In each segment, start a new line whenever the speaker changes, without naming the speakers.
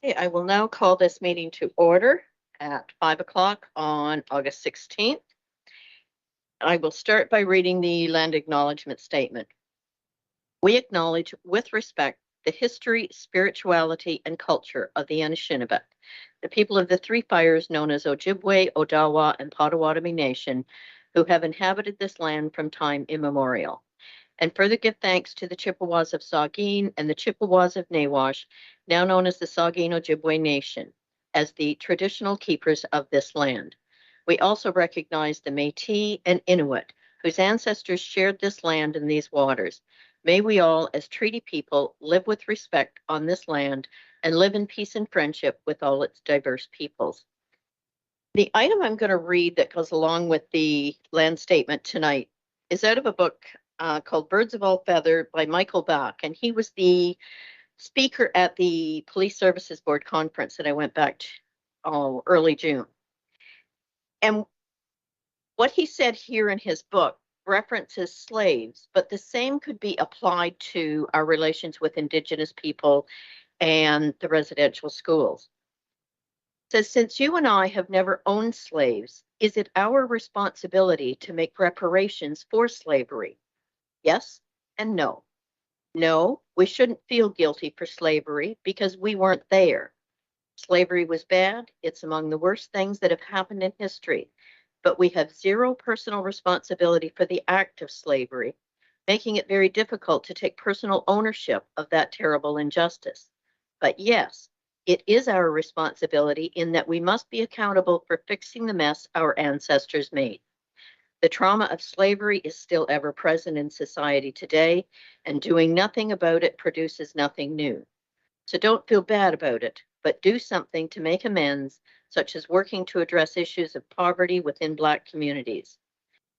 Okay, I will now call this meeting to order at 5 o'clock on August 16th. I will start by reading the land acknowledgement statement. We acknowledge with respect the history, spirituality, and culture of the Anishinaabe, the people of the Three Fires known as Ojibwe, Odawa, and Potawatomi Nation, who have inhabited this land from time immemorial. And further give thanks to the Chippewas of Saugeen and the Chippewas of Nawash, now known as the Saugeen Ojibwe Nation, as the traditional keepers of this land. We also recognize the Métis and Inuit, whose ancestors shared this land and these waters. May we all, as treaty people, live with respect on this land and live in peace and friendship with all its diverse peoples. The item I'm going to read that goes along with the land statement tonight is out of a book called Birds of All Feather by Michael Bach. And he was the speaker at the Police Services Board conference that I went back to early June. And what he said here in his book references slaves, but the same could be applied to our relations with Indigenous people and the residential schools. It says, since you and I have never owned slaves, is it our responsibility to make reparations for slavery? Yes and no. No, we shouldn't feel guilty for slavery because we weren't there. Slavery was bad. It's among the worst things that have happened in history. But we have zero personal responsibility for the act of slavery, making it very difficult to take personal ownership of that terrible injustice. But yes, it is our responsibility in that we must be accountable for fixing the mess our ancestors made. The trauma of slavery is still ever present in society today, and doing nothing about it produces nothing new. So don't feel bad about it, but do something to make amends, such as working to address issues of poverty within Black communities.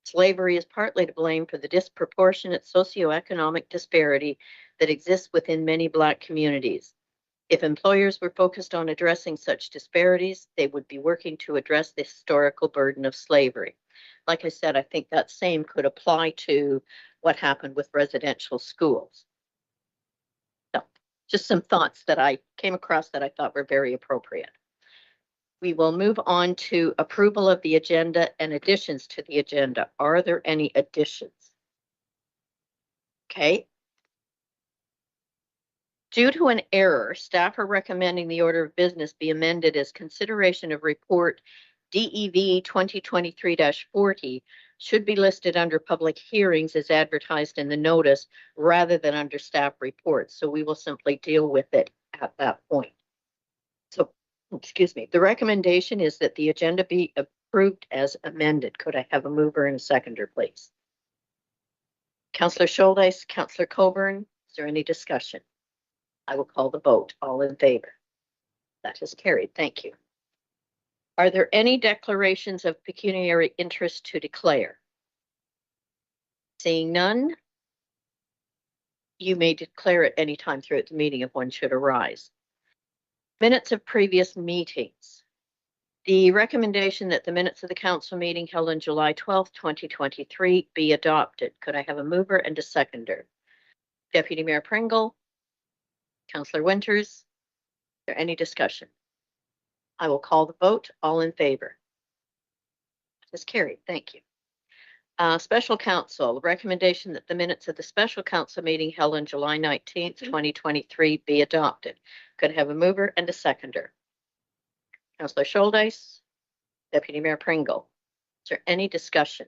Slavery is partly to blame for the disproportionate socioeconomic disparity that exists within many Black communities. If employers were focused on addressing such disparities, they would be working to address the historical burden of slavery. Like I said, I think that same could apply to what happened with residential schools. So, just some thoughts that I came across that I thought were very appropriate. We will move on to approval of the agenda and additions to the agenda. Are there any additions? Okay. Due to an error, staff are recommending the order of business be amended as consideration of report DEV 2023-40 should be listed under public hearings as advertised in the notice rather than under staff reports. So we will simply deal with it at that point. So, excuse me, the recommendation is that the agenda be approved as amended. Could I have a mover and a seconder, please? Councillor Shouldice, Councillor Coburn, is there any discussion? I will call the vote. All in favor? That is carried. Thank you. Are there any declarations of pecuniary interest to declare? Seeing none, you may declare at any time throughout the meeting if one should arise. Minutes of previous meetings. The recommendation that the minutes of the council meeting held on July 12th, 2023 be adopted. Could I have a mover and a seconder? Deputy Mayor Pringle, Councillor Winters, is there any discussion? I will call the vote. All in favor? That is carried. Thank you. Special council, recommendation that the minutes of the special council meeting held on July 19th, 2023 be adopted. Could I have a mover and a seconder? Councillor Shouldice, Deputy Mayor Pringle. Is there any discussion?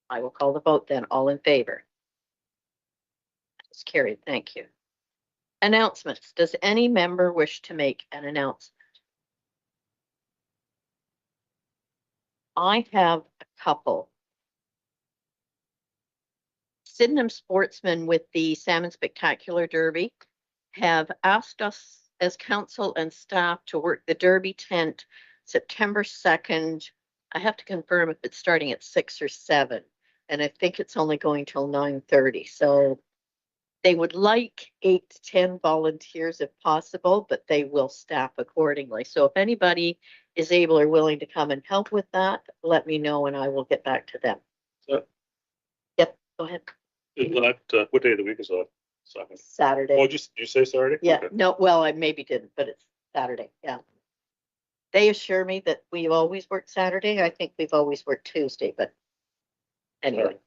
I will call the vote then. All in favor? That is carried. Thank you. Announcements. Does any member wish to make an announcement? I have a couple. Sydenham sportsmen with the Salmon Spectacular Derby have asked us as council and staff to work the Derby tent September 2nd. I have to confirm if it's starting at 6 or 7, and I think it's only going till 9:30. So they would like 8 to 10 volunteers if possible, but they will staff accordingly. So if anybody is able or willing to come and help with that, let me know and I will get back to them.
So,
Yep, go ahead.
is that, what day of the week is that? Second.
Saturday.
Oh, did you say Saturday?
Yeah,
Okay.
no, well, I maybe didn't, but it's Saturday, yeah. They assure me that we've always worked Saturday. I think we've always worked Tuesday, but anyway.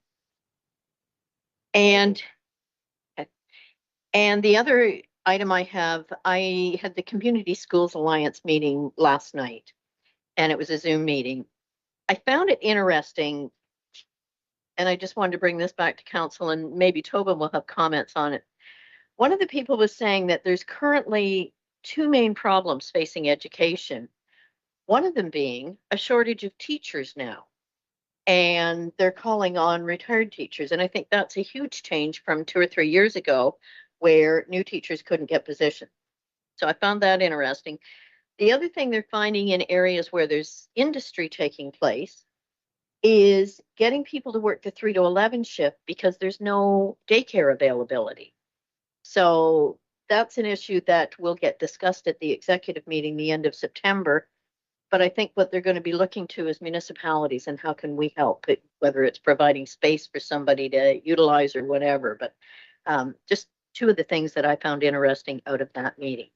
And the other item I had the Community Schools Alliance meeting last night, and it was a Zoom meeting. I found it interesting, and I just wanted to bring this back to council, and maybe Tobin will have comments on it. One of the people was saying that there's currently two main problems facing education. One of them being a shortage of teachers now. And they're calling on retired teachers. And I think that's a huge change from 2 or 3 years ago where new teachers couldn't get positions. So I found that interesting. The other thing they're finding in areas where there's industry taking place is getting people to work the 3 to 11 shift because there's no daycare availability. So that's an issue that will get discussed at the executive meeting the end of September. But I think what they're going to be looking to is municipalities and how can we help it, whether it's providing space for somebody to utilize or whatever. But just two of the things that I found interesting out of that meeting.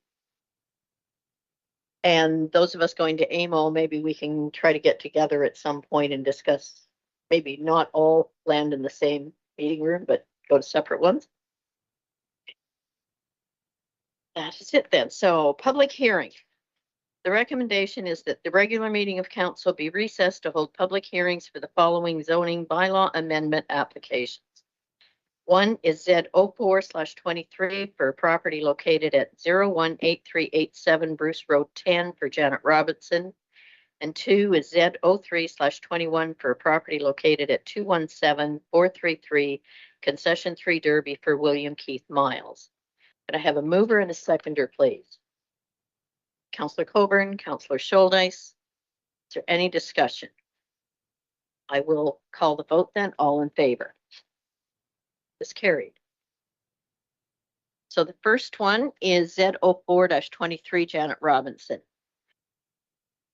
And those of us going to AMO, maybe we can try to get together at some point and discuss, maybe not all land in the same meeting room, but go to separate ones. That is it then. So public hearing. The recommendation is that the regular meeting of council be recessed to hold public hearings for the following zoning bylaw amendment applications. One is Z04/23 for a property located at 018387 Bruce Road 10 for Janet Robinson. And two is Z03/21 for a property located at 217433 Concession 3 Derby for William Keith Miles. Could I have a mover and a seconder, please? Councillor Coburn, Councillor Shouldice. Is there any discussion? I will call the vote then. All in favor? Is carried. So the first one is Z04/23 Janet Robinson.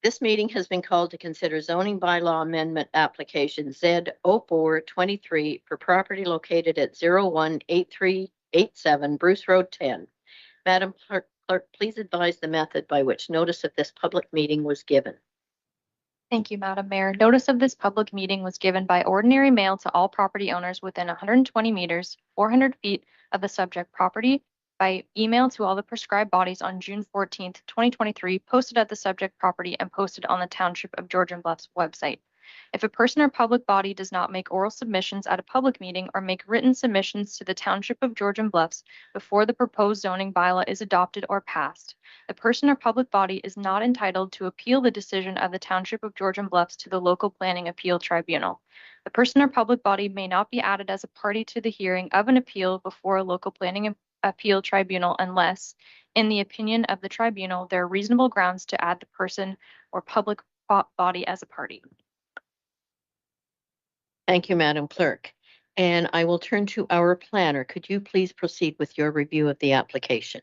This meeting has been called to consider zoning bylaw amendment application Z04/23 for property located at 018387 Bruce Road 10. Madam Clerk, please advise the method by which notice of this public meeting was given.
Thank you, Madam Mayor. Notice of this public meeting was given by ordinary mail to all property owners within 120 meters, 400 feet of the subject property, by email to all the prescribed bodies on June 14th, 2023, posted at the subject property and posted on the Township of Georgian Bluffs website. If a person or public body does not make oral submissions at a public meeting or make written submissions to the Township of Georgian Bluffs before the proposed zoning bylaw is adopted or passed, the person or public body is not entitled to appeal the decision of the Township of Georgian Bluffs to the local planning appeal tribunal. The person or public body may not be added as a party to the hearing of an appeal before a local planning appeal tribunal unless, in the opinion of the tribunal, there are reasonable grounds to add the person or public body as a party.
Thank you, Madam Clerk. And I will turn to our planner. Could you please proceed with your review of the application?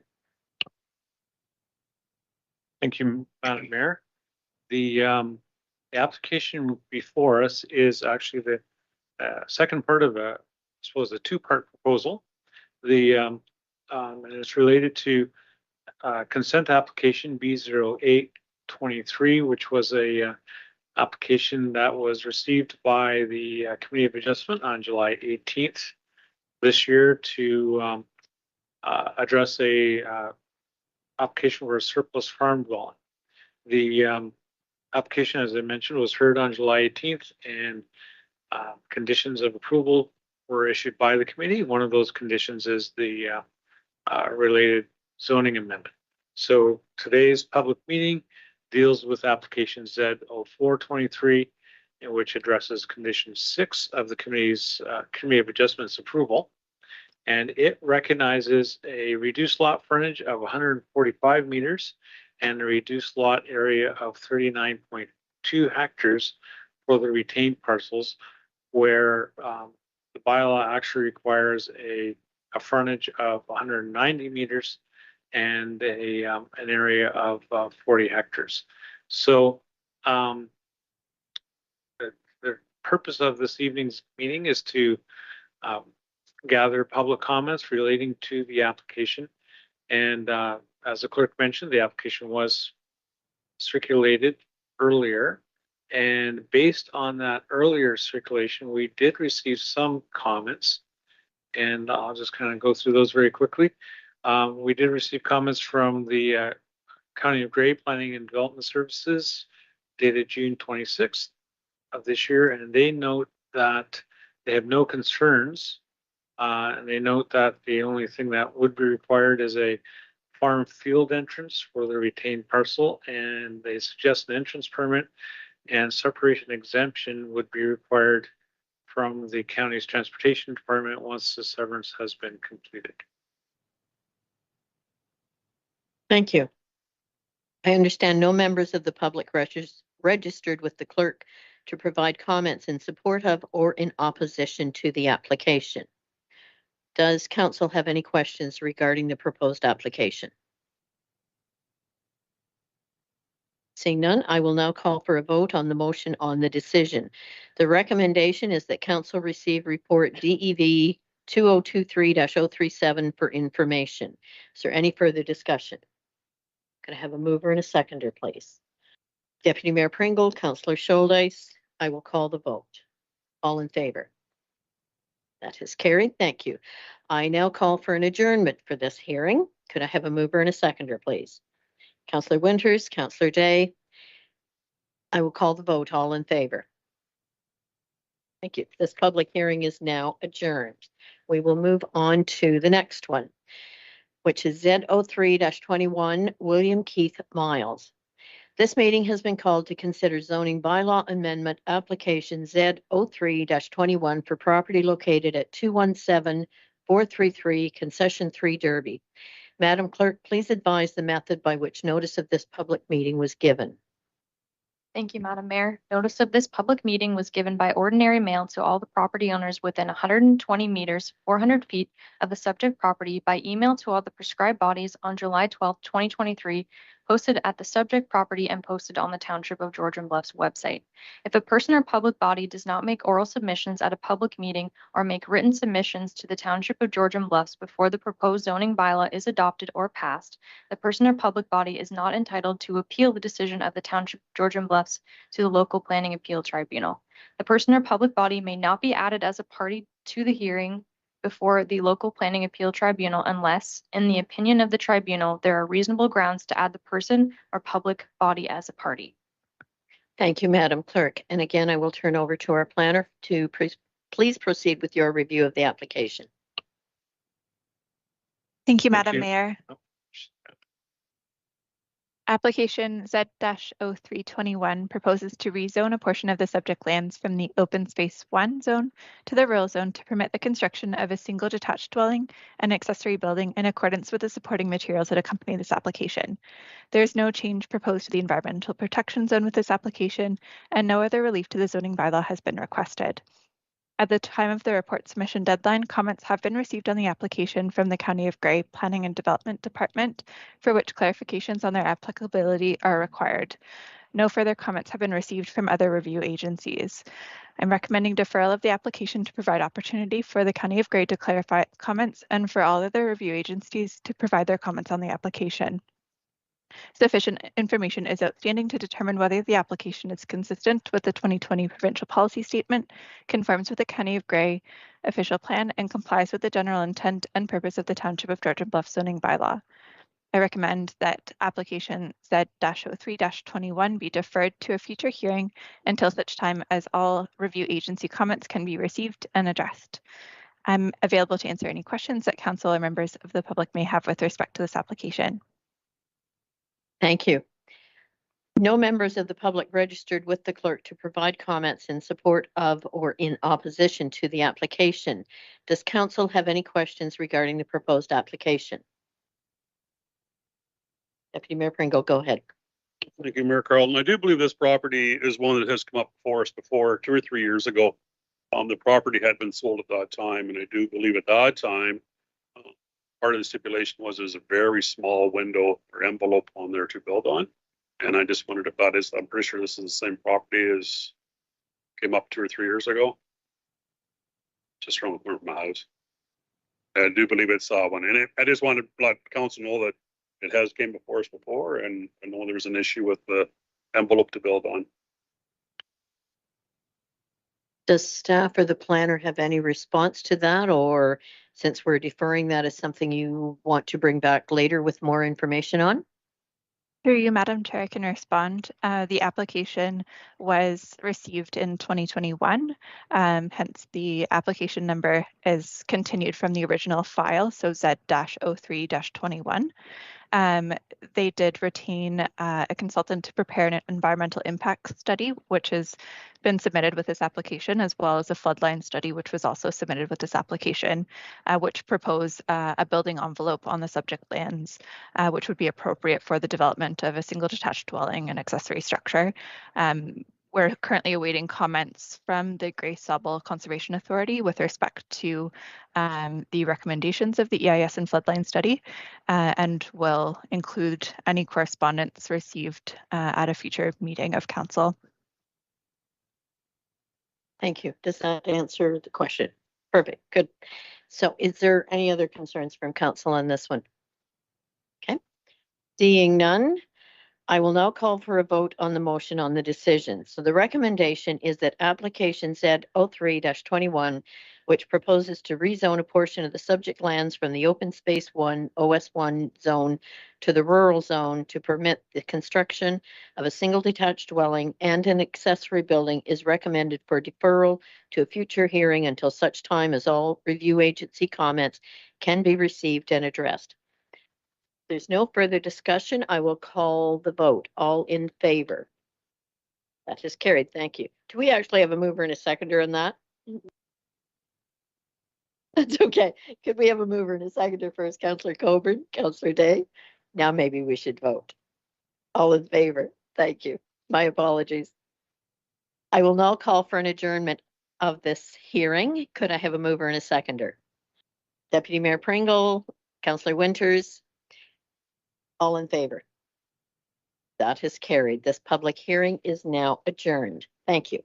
Thank you, Madam Mayor. The application before us is actually the second part of I suppose, a two-part proposal. And it's related to consent application B0823, which was a application that was received by the Committee of Adjustment on July 18th this year to address a application for a surplus farm dwelling. The application, as I mentioned, was heard on July 18th, and conditions of approval were issued by the committee. One of those conditions is the related zoning amendment. So today's public meeting deals with application Z0423, in which addresses condition 6 of the committee's Committee of Adjustments approval. And it recognizes a reduced lot frontage of 145 meters and a reduced lot area of 39.2 hectares for the retained parcels, where the bylaw actually requires a frontage of 190 meters and an area of 40 hectares. So the purpose of this evening's meeting is to gather public comments relating to the application. And as the clerk mentioned, the application was circulated earlier. And based on that earlier circulation, we did receive some comments. And I'll just kind of go through those very quickly. We did receive comments from the County of Grey Planning and Development Services dated June 26th of this year, and they note that they have no concerns. And they note that the only thing that would be required is a farm field entrance for the retained parcel, and they suggest an entrance permit and separation exemption would be required from the county's transportation department once the severance has been completed.
Thank you. I understand no members of the public registered with the clerk to provide comments in support of or in opposition to the application. Does council have any questions regarding the proposed application? Seeing none, I will now call for a vote on the motion on the decision. The recommendation is that council receive report DEV 2023-037 for information. Is there any further discussion? Can I have a mover and a seconder, please? Deputy Mayor Pringle, Councillor Shouldice, I will call the vote. All in favor? That is carried. Thank you. I now call for an adjournment for this hearing. Could I have a mover and a seconder, please? Councillor Winters, Councillor Day. I will call the vote. All in favor? Thank you. This public hearing is now adjourned. We will move on to the next one, which is Z03-21 William Keith Miles. This meeting has been called to consider zoning bylaw amendment application Z03-21 for property located at 217433 Concession 3 Derby. Madam Clerk, please advise the method by which notice of this public meeting was given.
Thank you, Madam Mayor. Notice of this public meeting was given by ordinary mail to all the property owners within 120 meters, 400 feet of the subject property by email to all the prescribed bodies on July 12, 2023, posted at the subject property and posted on the Township of Georgian Bluffs website. If a person or public body does not make oral submissions at a public meeting or make written submissions to the Township of Georgian Bluffs before the proposed zoning bylaw is adopted or passed, the person or public body is not entitled to appeal the decision of the Township of Georgian Bluffs to the local planning appeal tribunal. The person or public body may not be added as a party to the hearing before the local planning appeal tribunal unless, in the opinion of the tribunal, there are reasonable grounds to add the person or public body as a party.
Thank you, Madam Clerk. And again, I will turn over to our planner to please proceed with your review of the application.
Thank you,
Thank
Madam
you.
Mayor. Application Z-0321 proposes to rezone a portion of the subject lands from the Open Space 1 zone to the rural zone to permit the construction of a single detached dwelling and accessory building in accordance with the supporting materials that accompany this application. There is no change proposed to the environmental protection zone with this application, and no other relief to the zoning bylaw has been requested. At the time of the report submission deadline, comments have been received on the application from the County of Grey Planning and Development Department, for which clarifications on their applicability are required. No further comments have been received from other review agencies. I'm recommending deferral of the application to provide opportunity for the County of Grey to clarify comments and for all other review agencies to provide their comments on the application. Sufficient information is outstanding to determine whether the application is consistent with the 2020 provincial policy statement, conforms with the County of Grey official plan, and complies with the general intent and purpose of the Township of Georgian Bluffs zoning bylaw. I recommend that application Z-03-21 be deferred to a future hearing until such time as all review agency comments can be received and addressed. I'm available to answer any questions that council or members of the public may have with respect to this application.
Thank you. No members of the public registered with the clerk to provide comments in support of or in opposition to the application. Does council have any questions regarding the proposed application? Deputy Mayor Pringle, go ahead.
Thank you, Mayor Carlton. I do believe this property is one that has come up before us before 2 or 3 years ago. The property had been sold at that time, and I do believe at that time, part of the stipulation was there's a very small window or envelope on there to build on. And I just wondered if that is, I'm pretty sure this is the same property as came up 2 or 3 years ago. Just from my house. I do believe it's one, and I just wanted to let council know that it has came before us before, and I know there's an issue with the envelope to build on.
Does staff or the planner have any response to that, or since we're deferring that as something you want to bring back later with more information on?
Through you, Madam Chair, I can respond. The application was received in 2021, hence the application number is continued from the original file, so Z-03-21. They did retain a consultant to prepare an environmental impact study, which has been submitted with this application, as well as a floodline study, which was also submitted with this application, which propose a building envelope on the subject lands, which would be appropriate for the development of a single detached dwelling and accessory structure. We're currently awaiting comments from the Grey Sauble Conservation Authority with respect to the recommendations of the EIS and floodline study, and will include any correspondence received at a future meeting of council.
Thank you. Does that answer the question? Perfect, good. So is there any other concerns from council on this one? Okay, seeing none, I will now call for a vote on the motion on the decision. So the recommendation is that application Z-03-21, which proposes to rezone a portion of the subject lands from the open space 1 OS1 zone to the rural zone to permit the construction of a single detached dwelling and an accessory building, is recommended for deferral to a future hearing until such time as all review agency comments can be received and addressed. There's no further discussion. I will call the vote. All in favor? That is carried. Thank you. Do we actually have a mover and a seconder on that? That's okay. Could we have a mover and a seconder first? Councillor Coburn, Councillor Day. Now maybe we should vote. All in favor? Thank you. My apologies. I will now call for an adjournment of this hearing. Could I have a mover and a seconder? Deputy Mayor Pringle, Councillor Winters. All in favor? That is carried. This public hearing is now adjourned. Thank you.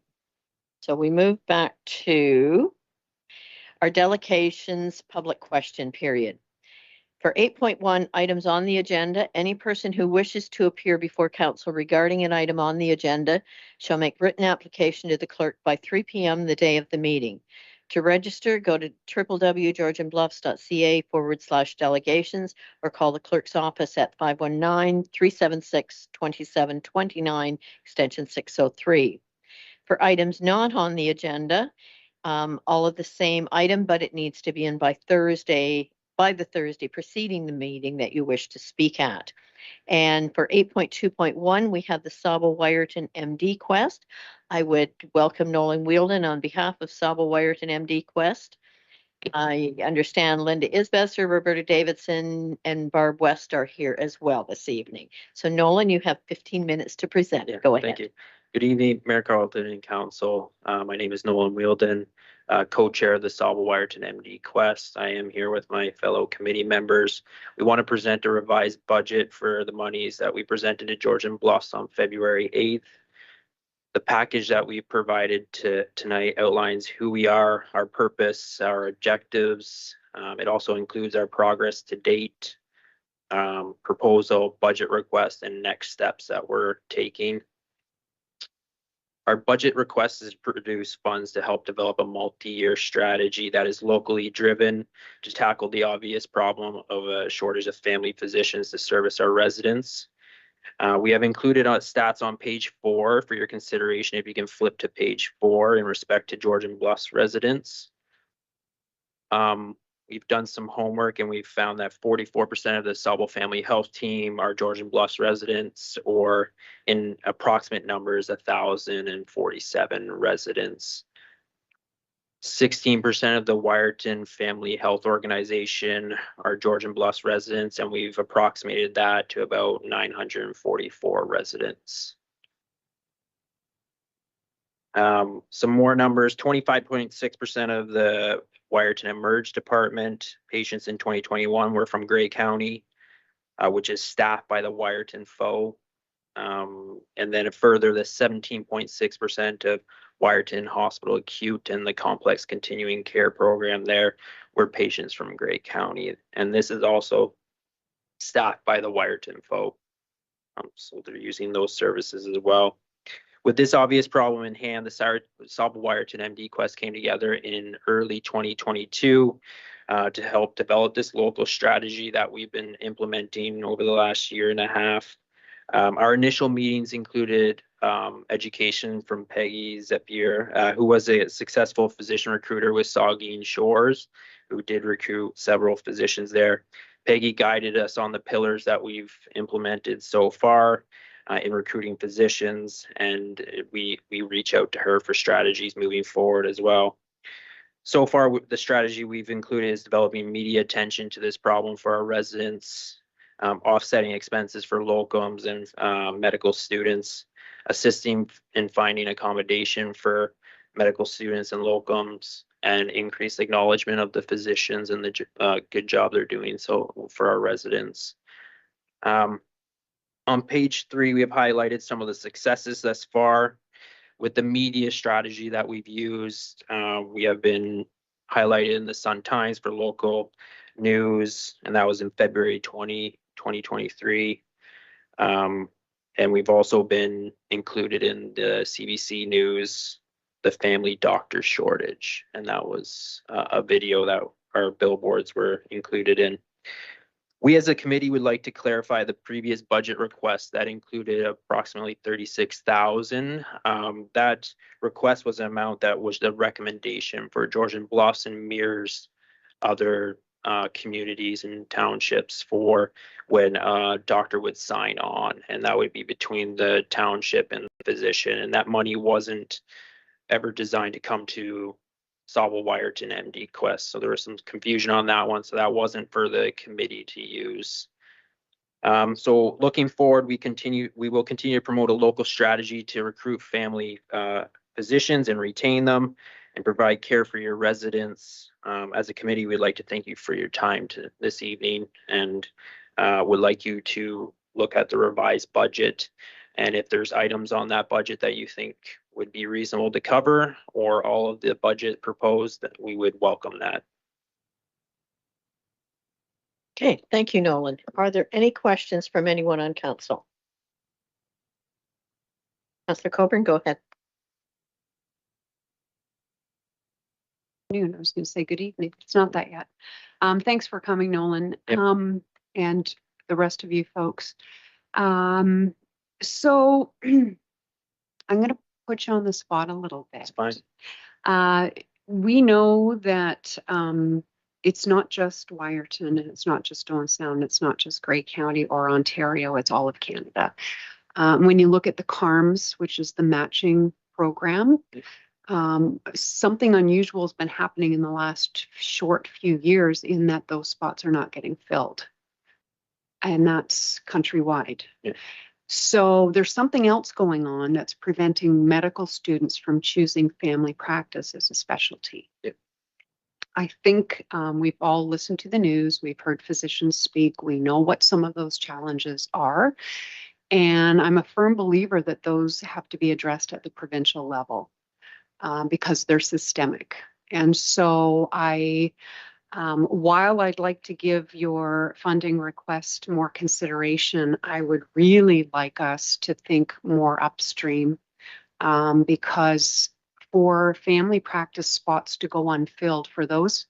So we move back to our delegations public question period. For 8.1 items on the agenda, any person who wishes to appear before council regarding an item on the agenda shall make written application to the clerk by 3 p.m. the day of the meeting. To register, go to www.georgianbluffs.ca/delegations or call the clerk's office at 519-376-2729, extension 603. For items not on the agenda, all of the same item, but it needs to be in by the Thursday preceding the meeting that you wish to speak at. And for 8.2.1, we have the Sauble Wiarton MD Quest. I would welcome Nolan Wheeldon on behalf of Sauble Wiarton MD Quest. I understand Linda Isbesser, Roberta Davidson, and Barb West are here as well this evening. So Nolan, you have 15 minutes to present. Go ahead.
Thank you. Good evening, Mayor Carleton and Council. My name is Nolan Wheeldon, co-chair of the Sauble Wiarton MD Quest. I am here with my fellow committee members. We want to present a revised budget for the monies that we presented to Georgian Bluffs on February 8th. The package that we provided tonight outlines who we are, our purpose, our objectives. It also includes our progress to date, proposal, budget request, and next steps that we're taking. Our budget request is to produce funds to help develop a multi-year strategy that is locally driven to tackle the obvious problem of a shortage of family physicians to service our residents. We have included stats on page 4 for your consideration. If you can flip to page 4 in respect to Georgian Bluffs residents. We've done some homework and we've found that 44% of the Sauble Family Health Team are Georgian Bluffs residents, or in approximate numbers, 1,047 residents. 16% of the Wiarton Family Health Organization are Georgian Bluffs residents, and we've approximated that to about 944 residents. Some more numbers: 25.6% of the Wiarton Emerge Department patients in 2021 were from Grey County, which is staffed by the Wiarton FO. And then further, the 17.6% of Wyerton Hospital Acute and the Complex Continuing Care Program there were patients from Grey County. And this is also staffed by the Wyerton folk. So they're using those services as well. With this obvious problem in hand, the Sauble Wyerton MD Quest came together in early 2022 to help develop this local strategy that we've been implementing over the last year and a half. Our initial meetings included education from Peggy Zepier, who was a successful physician recruiter with Saugeen Shores, who did recruit several physicians there. Peggy guided us on the pillars that we've implemented so far in recruiting physicians, and we reach out to her for strategies moving forward as well. So far, the strategy we've included is developing media attention to this problem for our residents, offsetting expenses for locums and medical students, assisting in finding accommodation for medical students and locums, and increased acknowledgement of the physicians and the good job they're doing so for our residents. On page 3, we have highlighted some of the successes thus far. With the media strategy that we've used, we have been highlighted in the Sun-Times for local news, and that was in February 2023. And we've also been included in the CBC News, the family doctor shortage, and that was a video that our billboards were included in. We as a committee would like to clarify the previous budget request that included approximately $36,000. That request was an amount that was the recommendation for Georgian Bluffs and Mears, other communities and townships for when a doctor would sign on, and that would be between the township and the physician, and that money wasn't ever designed to come to Sauble Wyerton MD Quest. So there was some confusion on that one. So that wasn't for the committee to use. So looking forward, we will continue to promote a local strategy to recruit family physicians and retain them and provide care for your residents. As a committee, we'd like to thank you for your time this evening, and would like you to look at the revised budget. And if there's items on that budget that you think would be reasonable to cover, or all of the budget proposed, that we would welcome that.
Okay, thank you, Nolan. Are there any questions from anyone on council? Councillor Coburn, go ahead.
I was going to say good evening. It's not that yet. Thanks for coming, Nolan.
Yep.
And the rest of you folks. So I'm going to put you on the spot a little bit.
That's fine.
We know that it's not just Wyerton, and it's not just Owen Sound, it's not just Grey County or Ontario, it's all of Canada. When you look at the CARMS, which is the matching program, something unusual has been happening in the last short few years in that those spots are not getting filled. And that's countrywide.
Yeah.
So there's something else going on that's preventing medical students from choosing family practice as a specialty.
Yeah.
I think we've all listened to the news. We've heard physicians speak. We know what some of those challenges are. And I'm a firm believer that those have to be addressed at the provincial level because they're systemic. And so while I'd like to give your funding request more consideration, I would really like us to think more upstream because for family practice spots to go unfilled, for those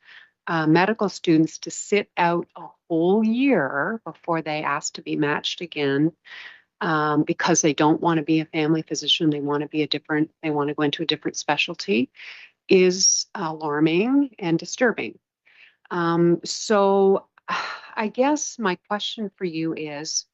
medical students to sit out a whole year before they ask to be matched again because they don't want to be a family physician, they want to go into a different specialty, is alarming and disturbing. So I guess my question for you is,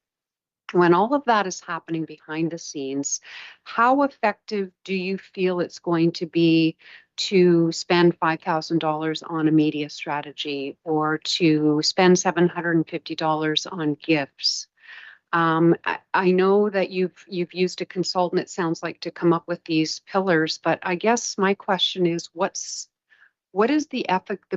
when all of that is happening behind the scenes, how effective do you feel it's going to be to spend $5,000 on a media strategy or to spend $750 on gifts? I know that you've used a consultant, it sounds like, to come up with these pillars, but I guess my question is, what is the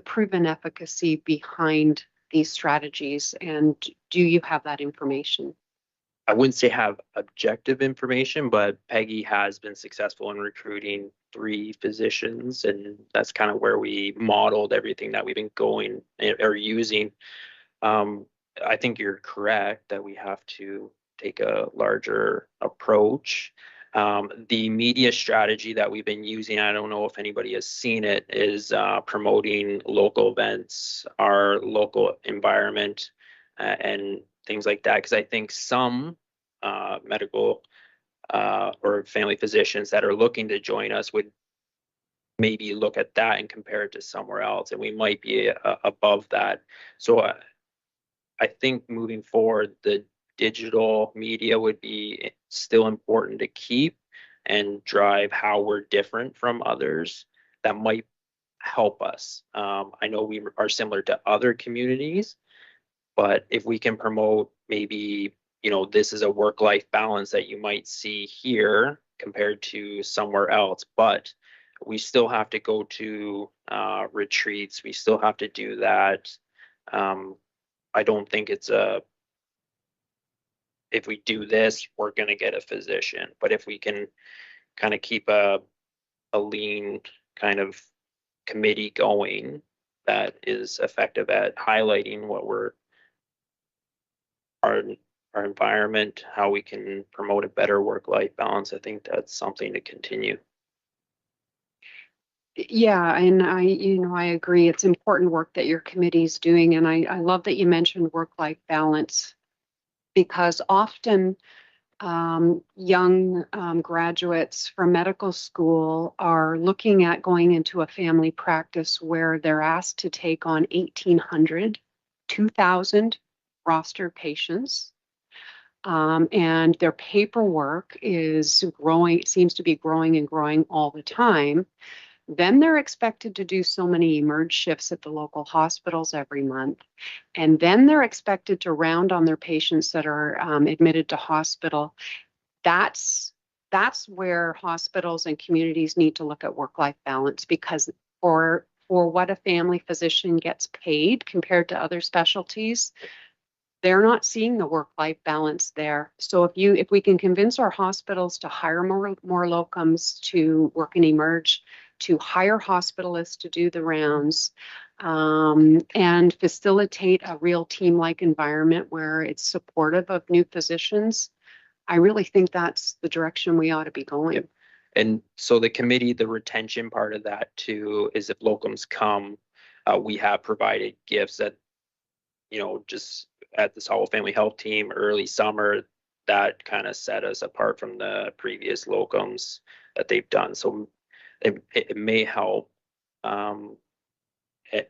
proven efficacy behind these strategies, and do you have that information?
I wouldn't say have objective information, but Peggy has been successful in recruiting 3 physicians, and that's kind of where we modeled everything that we've been going or using. I think you're correct that we have to take a larger approach. The media strategy that we've been using, I don't know if anybody has seen it, is promoting local events, our local environment, and things like that. Because I think some medical or family physicians that are looking to join us would maybe look at that and compare it to somewhere else, and we might be above that. So I think moving forward, the digital media would be still important to keep and drive how we're different from others. That might help us. I know we are similar to other communities, but if we can promote maybe, this is a work-life balance that you might see here compared to somewhere else, but we still have to go to retreats. We still have to do that. I don't think if we do this, we're going to get a physician. But if we can kind of keep a lean kind of committee going that is effective at highlighting what our environment, how we can promote a better work-life balance, I think that's something to continue.
Yeah, and I agree. It's important work that your committee's doing. And I love that you mentioned work-life balance, because often young graduates from medical school are looking at going into a family practice where they're asked to take on 1,800, 2,000 roster patients. And their paperwork is growing, seems to be growing and growing all the time. Then they're expected to do so many emerge shifts at the local hospitals every month. And then they're expected to round on their patients that are admitted to hospital. That's where hospitals and communities need to look at work-life balance, because for what a family physician gets paid compared to other specialties, they're not seeing the work-life balance there. So if we can convince our hospitals to hire more locums to work in emerge, to hire hospitalists to do the rounds, and facilitate a real team-like environment where it's supportive of new physicians, I really think that's the direction we ought to be going.
Yep. And so the committee, the retention part of that too, is if locums come, we have provided gifts that, just at the Sauble Family Health Team early summer, that kind of set us apart from the previous locums that they've done. So it may help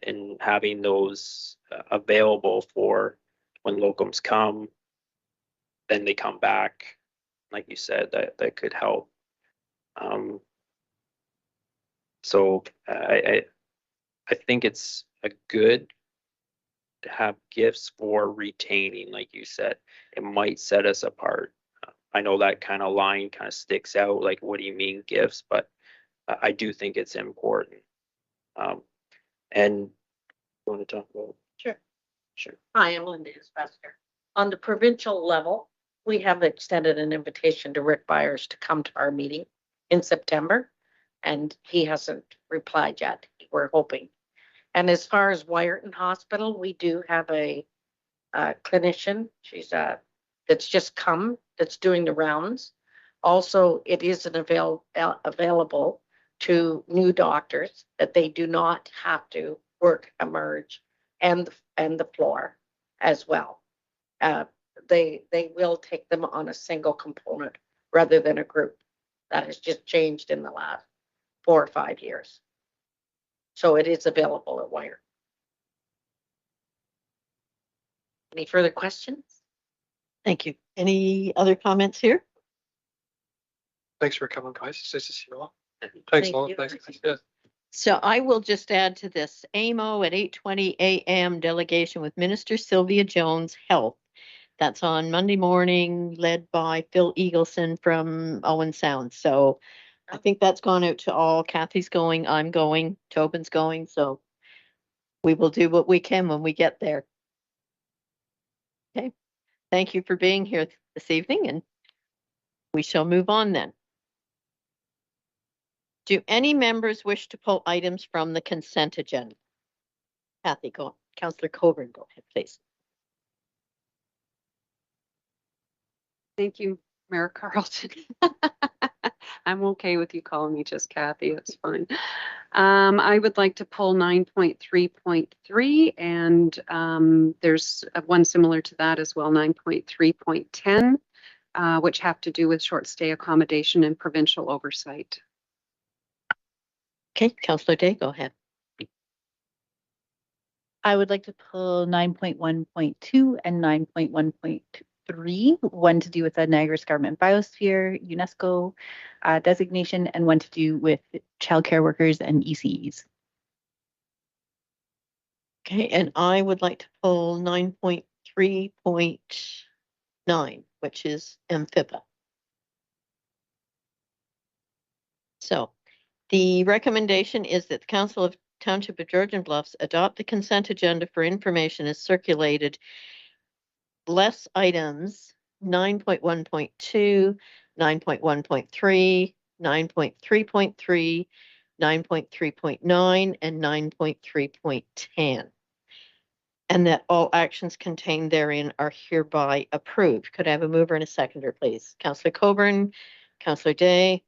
in having those available for when locums come, then they come back. Like you said, that could help. So I think it's a good to have gifts for retaining, like you said. It might set us apart. I know that kind of line kind of sticks out, like, what do you mean gifts? But I do think it's important. And you want to talk about?
Sure. Hi, I'm Linda Isbester. On the provincial level, we have extended an invitation to Rick Byers to come to our meeting in September, and he hasn't replied yet. We're hoping. And as far as Wyerton Hospital, we do have a clinician. She's that's just come, that's doing the rounds. Also, it is available to new doctors that they do not have to work emerge and the floor as well. They will take them on a single component rather than a group. That has just changed in the last 4 or 5 years. So it is available at Wyerton. Any further questions? Thank you. Any other comments here?
Thanks for coming, guys. It's nice to see you all. Thanks,
Thank
all.
you.
Thanks. Yeah.
So I will just add to this, AMO at 8:20 a.m. delegation with Minister Sylvia Jones, Health. That's on Monday morning, led by Phil Eagleson from Owen Sound. So I think that's gone out to all. Kathy's going, I'm going, Tobin's going. So we will do what we can when we get there. Okay. Thank you for being here this this evening, and we shall move on then. Do any members wish to pull items from the consent agenda? Kathy, go on. Councillor Coburn, go ahead, please.
Thank you, Mayor Carlton. I'm okay with you calling me just Kathy. It's fine. I would like to pull 9.3.3, and there's one similar to that as well, 9.3.10, which have to do with short stay accommodation and provincial oversight.
Okay, Councillor Day, go ahead.
I would like to pull 9.1.2 and 9.1.3, one to do with the Niagara Escarpment Biosphere, UNESCO designation, and one to do with childcare workers and ECEs.
Okay, and I would like to pull 9.3.9, which is MFIPA. So the recommendation is that the Council of Township of Georgian Bluffs adopt the consent agenda for information as circulated, less items 9.1.2, 9.1.3, 9.3.3, 9.3.9, and 9.3.10. And that all actions contained therein are hereby approved. Could I have a mover and a seconder, please? Councillor Coburn, Councillor Day.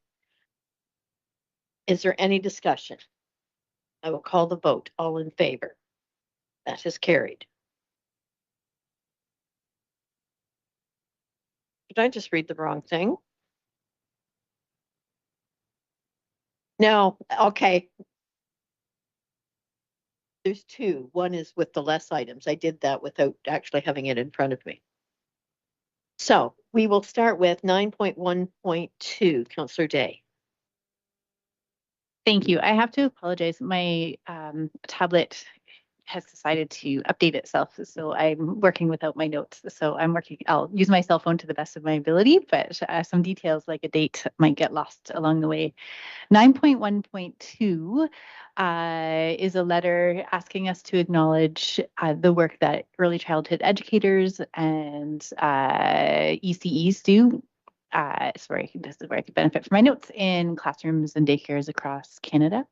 Is there any discussion? I will call the vote. All in favor? That is carried. Did I just read the wrong thing? No, okay. There's two. One is with the less items. I did that without actually having it in front of me. So we will start with 9.1.2, Councillor Day.
Thank you. I have to apologize. My tablet has decided to update itself, so I'm working without my notes. So I'll use my cell phone to the best of my ability, but some details like a date might get lost along the way. 9.1.2 is a letter asking us to acknowledge the work that early childhood educators and ECEs do. Sorry, this is where I could benefit from my notes, in classrooms and daycares across Canada.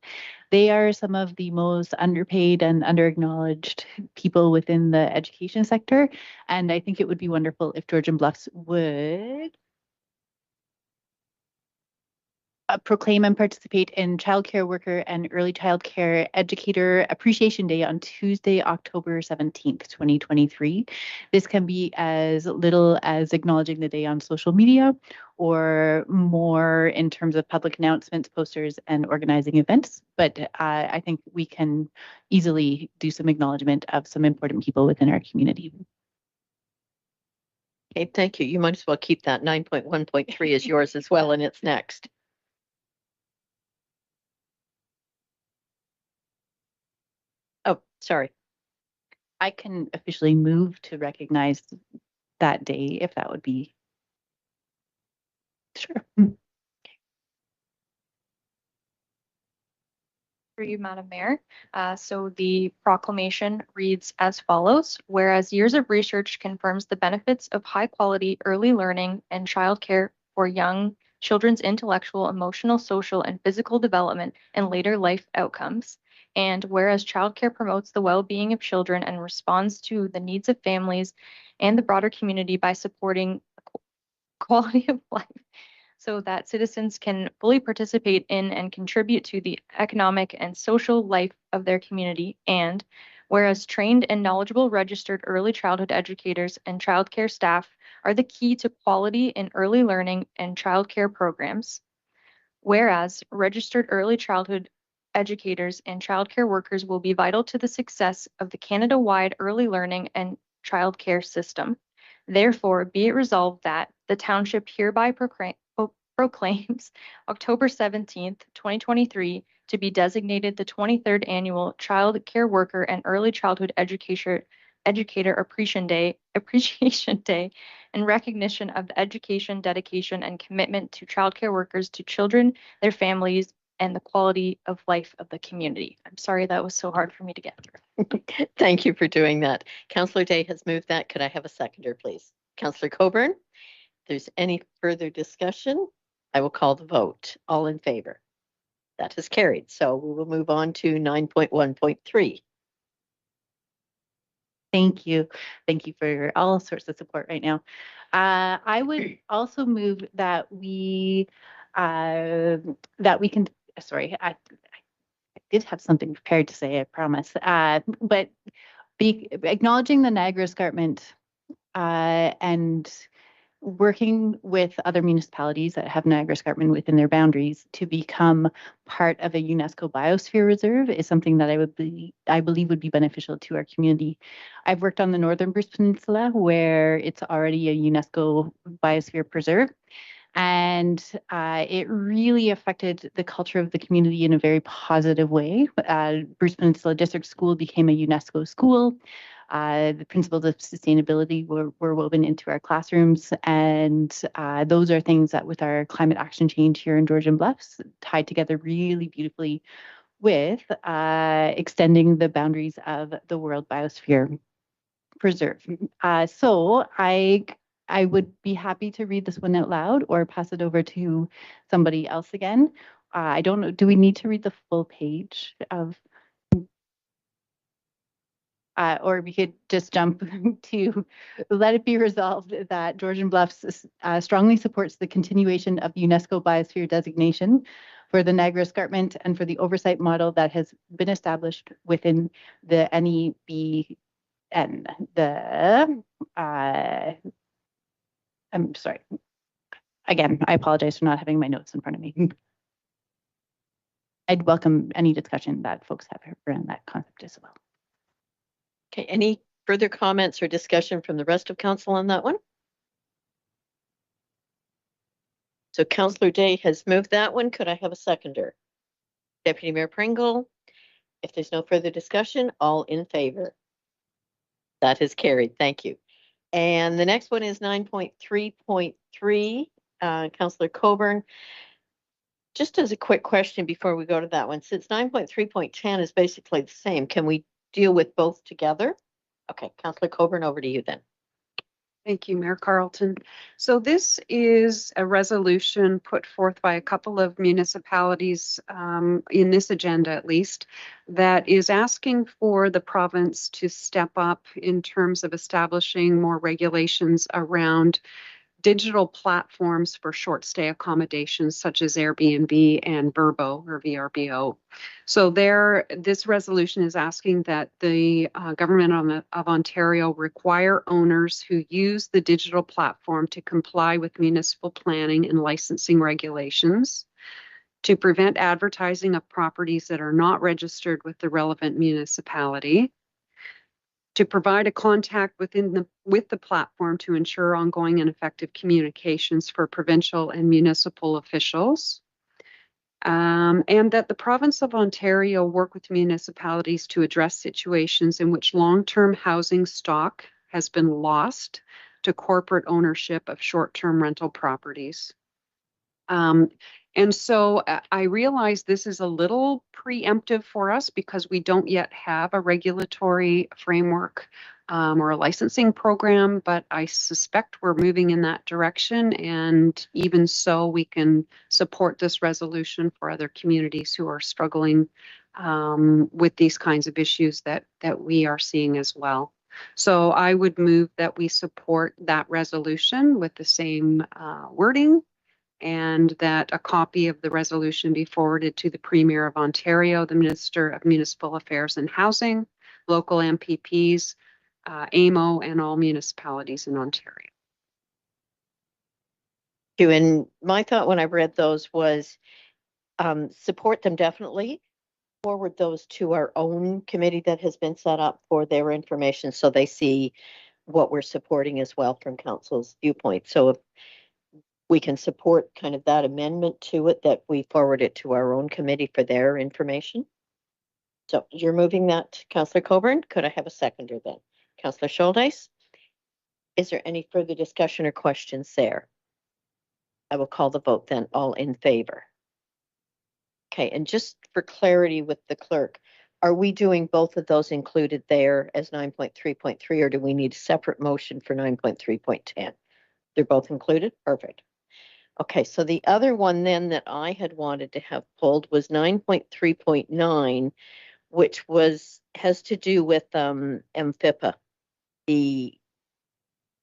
They are some of the most underpaid and underacknowledged people within the education sector. And I think it would be wonderful if Georgian Bluffs would proclaim and participate in Childcare Worker and Early Childcare Educator Appreciation Day on Tuesday, October 17th, 2023. This can be as little as acknowledging the day on social media, or more in terms of public announcements, posters, and organizing events. But I think we can easily do some acknowledgement of some important people within our community.
Okay, thank you. You might as well keep that 9.1.3 as yours as well, and it's next. Oh, sorry.
I can officially move to recognize that day if that would be. Sure.
For you, Madam Mayor. So the proclamation reads as follows: whereas years of research confirms the benefits of high quality early learning and childcare for young children's intellectual, emotional, social, and physical development and later life outcomes. And whereas childcare promotes the well-being of children and responds to the needs of families and the broader community by supporting quality of life, so that citizens can fully participate in and contribute to the economic and social life of their community. And whereas trained and knowledgeable registered early childhood educators and childcare staff are the key to quality in early learning and childcare programs. Whereas registered early childhood educators and childcare workers will be vital to the success of the Canada-wide early learning and childcare system. Therefore, be it resolved that the township hereby proclaims October 17th, 2023 to be designated the 23rd Annual Child Care Worker and Early Childhood Educator Appreciation Day in recognition of the education, dedication, and commitment to childcare workers, to children, their families, and the quality of life of the community. I'm sorry that was so hard for me to get through.
Thank you for doing that. Councillor Day has moved that. Could I have a seconder, please? Councillor Coburn, there's any further discussion, I will call the vote. All in favor? That is carried. So we will move on to 9.1.3.
Thank you. Thank you for all sorts of support right now. I would also move that we can, sorry, I did have something prepared to say, I promise. But be acknowledging the Niagara Escarpment and working with other municipalities that have Niagara Escarpment within their boundaries to become part of a UNESCO Biosphere Reserve is something that I believe would be beneficial to our community. I've worked on the Northern Bruce Peninsula where it's already a UNESCO Biosphere Preserve. And it really affected the culture of the community in a very positive way. Bruce Peninsula District School became a UNESCO school. The principles of sustainability were woven into our classrooms. And those are things that with our climate action change here in Georgian Bluffs tied together really beautifully with extending the boundaries of the World Biosphere Preserve. So I would be happy to read this one out loud or pass it over to somebody else again. I don't know, do we need to read the full page of, or we could just jump to let it be resolved that Georgian Bluffs strongly supports the continuation of UNESCO Biosphere designation for the Niagara Escarpment and for the oversight model that has been established within the NEBN. I'm sorry. Again, I apologize for not having my notes in front of me. I'd welcome any discussion that folks have around that concept as well.
Okay, any further comments or discussion from the rest of council on that one? So Councillor Day has moved that one. Could I have a seconder? Deputy Mayor Pringle, if there's no further discussion, all in favor? That is carried. Thank you. And the next one is 9.3.3, Councillor Coburn. Just as a quick question before we go to that one, since 9.3.10 is basically the same, can we deal with both together? Okay, Councillor Coburn, over to you then.
Thank you, Mayor Carlton. So this is a resolution put forth by a couple of municipalities in this agenda, at least, that is asking for the province to step up in terms of establishing more regulations around digital platforms for short stay accommodations such as Airbnb and Vrbo or VRBO. So this resolution is asking that the government of Ontario require owners who use the digital platform to comply with municipal planning and licensing regulations, to prevent advertising of properties that are not registered with the relevant municipality, to provide a contact with the platform to ensure ongoing and effective communications for provincial and municipal officials, and that the province of Ontario work with municipalities to address situations in which long-term housing stock has been lost to corporate ownership of short-term rental properties. And so I realize this is a little preemptive for us because we don't yet have a regulatory framework or a licensing program, but I suspect we're moving in that direction. And even so, we can support this resolution for other communities who are struggling with these kinds of issues that we are seeing as well. So I would move that we support that resolution with the same wording, and that a copy of the resolution be forwarded to the Premier of Ontario, the Minister of Municipal Affairs and Housing, local MPPs, AMO, and all municipalities in Ontario.
And my thought when I read those was support them definitely, forward those to our own committee that has been set up for their information so they see what we're supporting as well from council's viewpoint. So if we can support kind of that amendment to it, that we forward it to our own committee for their information. So you're moving that, Councillor Coburn. Could I have a seconder then? Councillor Schuldeis? Is there any further discussion or questions there? I will call the vote then. All in favor? Okay, and just for clarity with the clerk, are we doing both of those included there as 9.3.3, or do we need a separate motion for 9.3.10? They're both included? Perfect. Okay, so the other one then that I had wanted to have pulled was 9.3.9, which has to do with MFIPA, the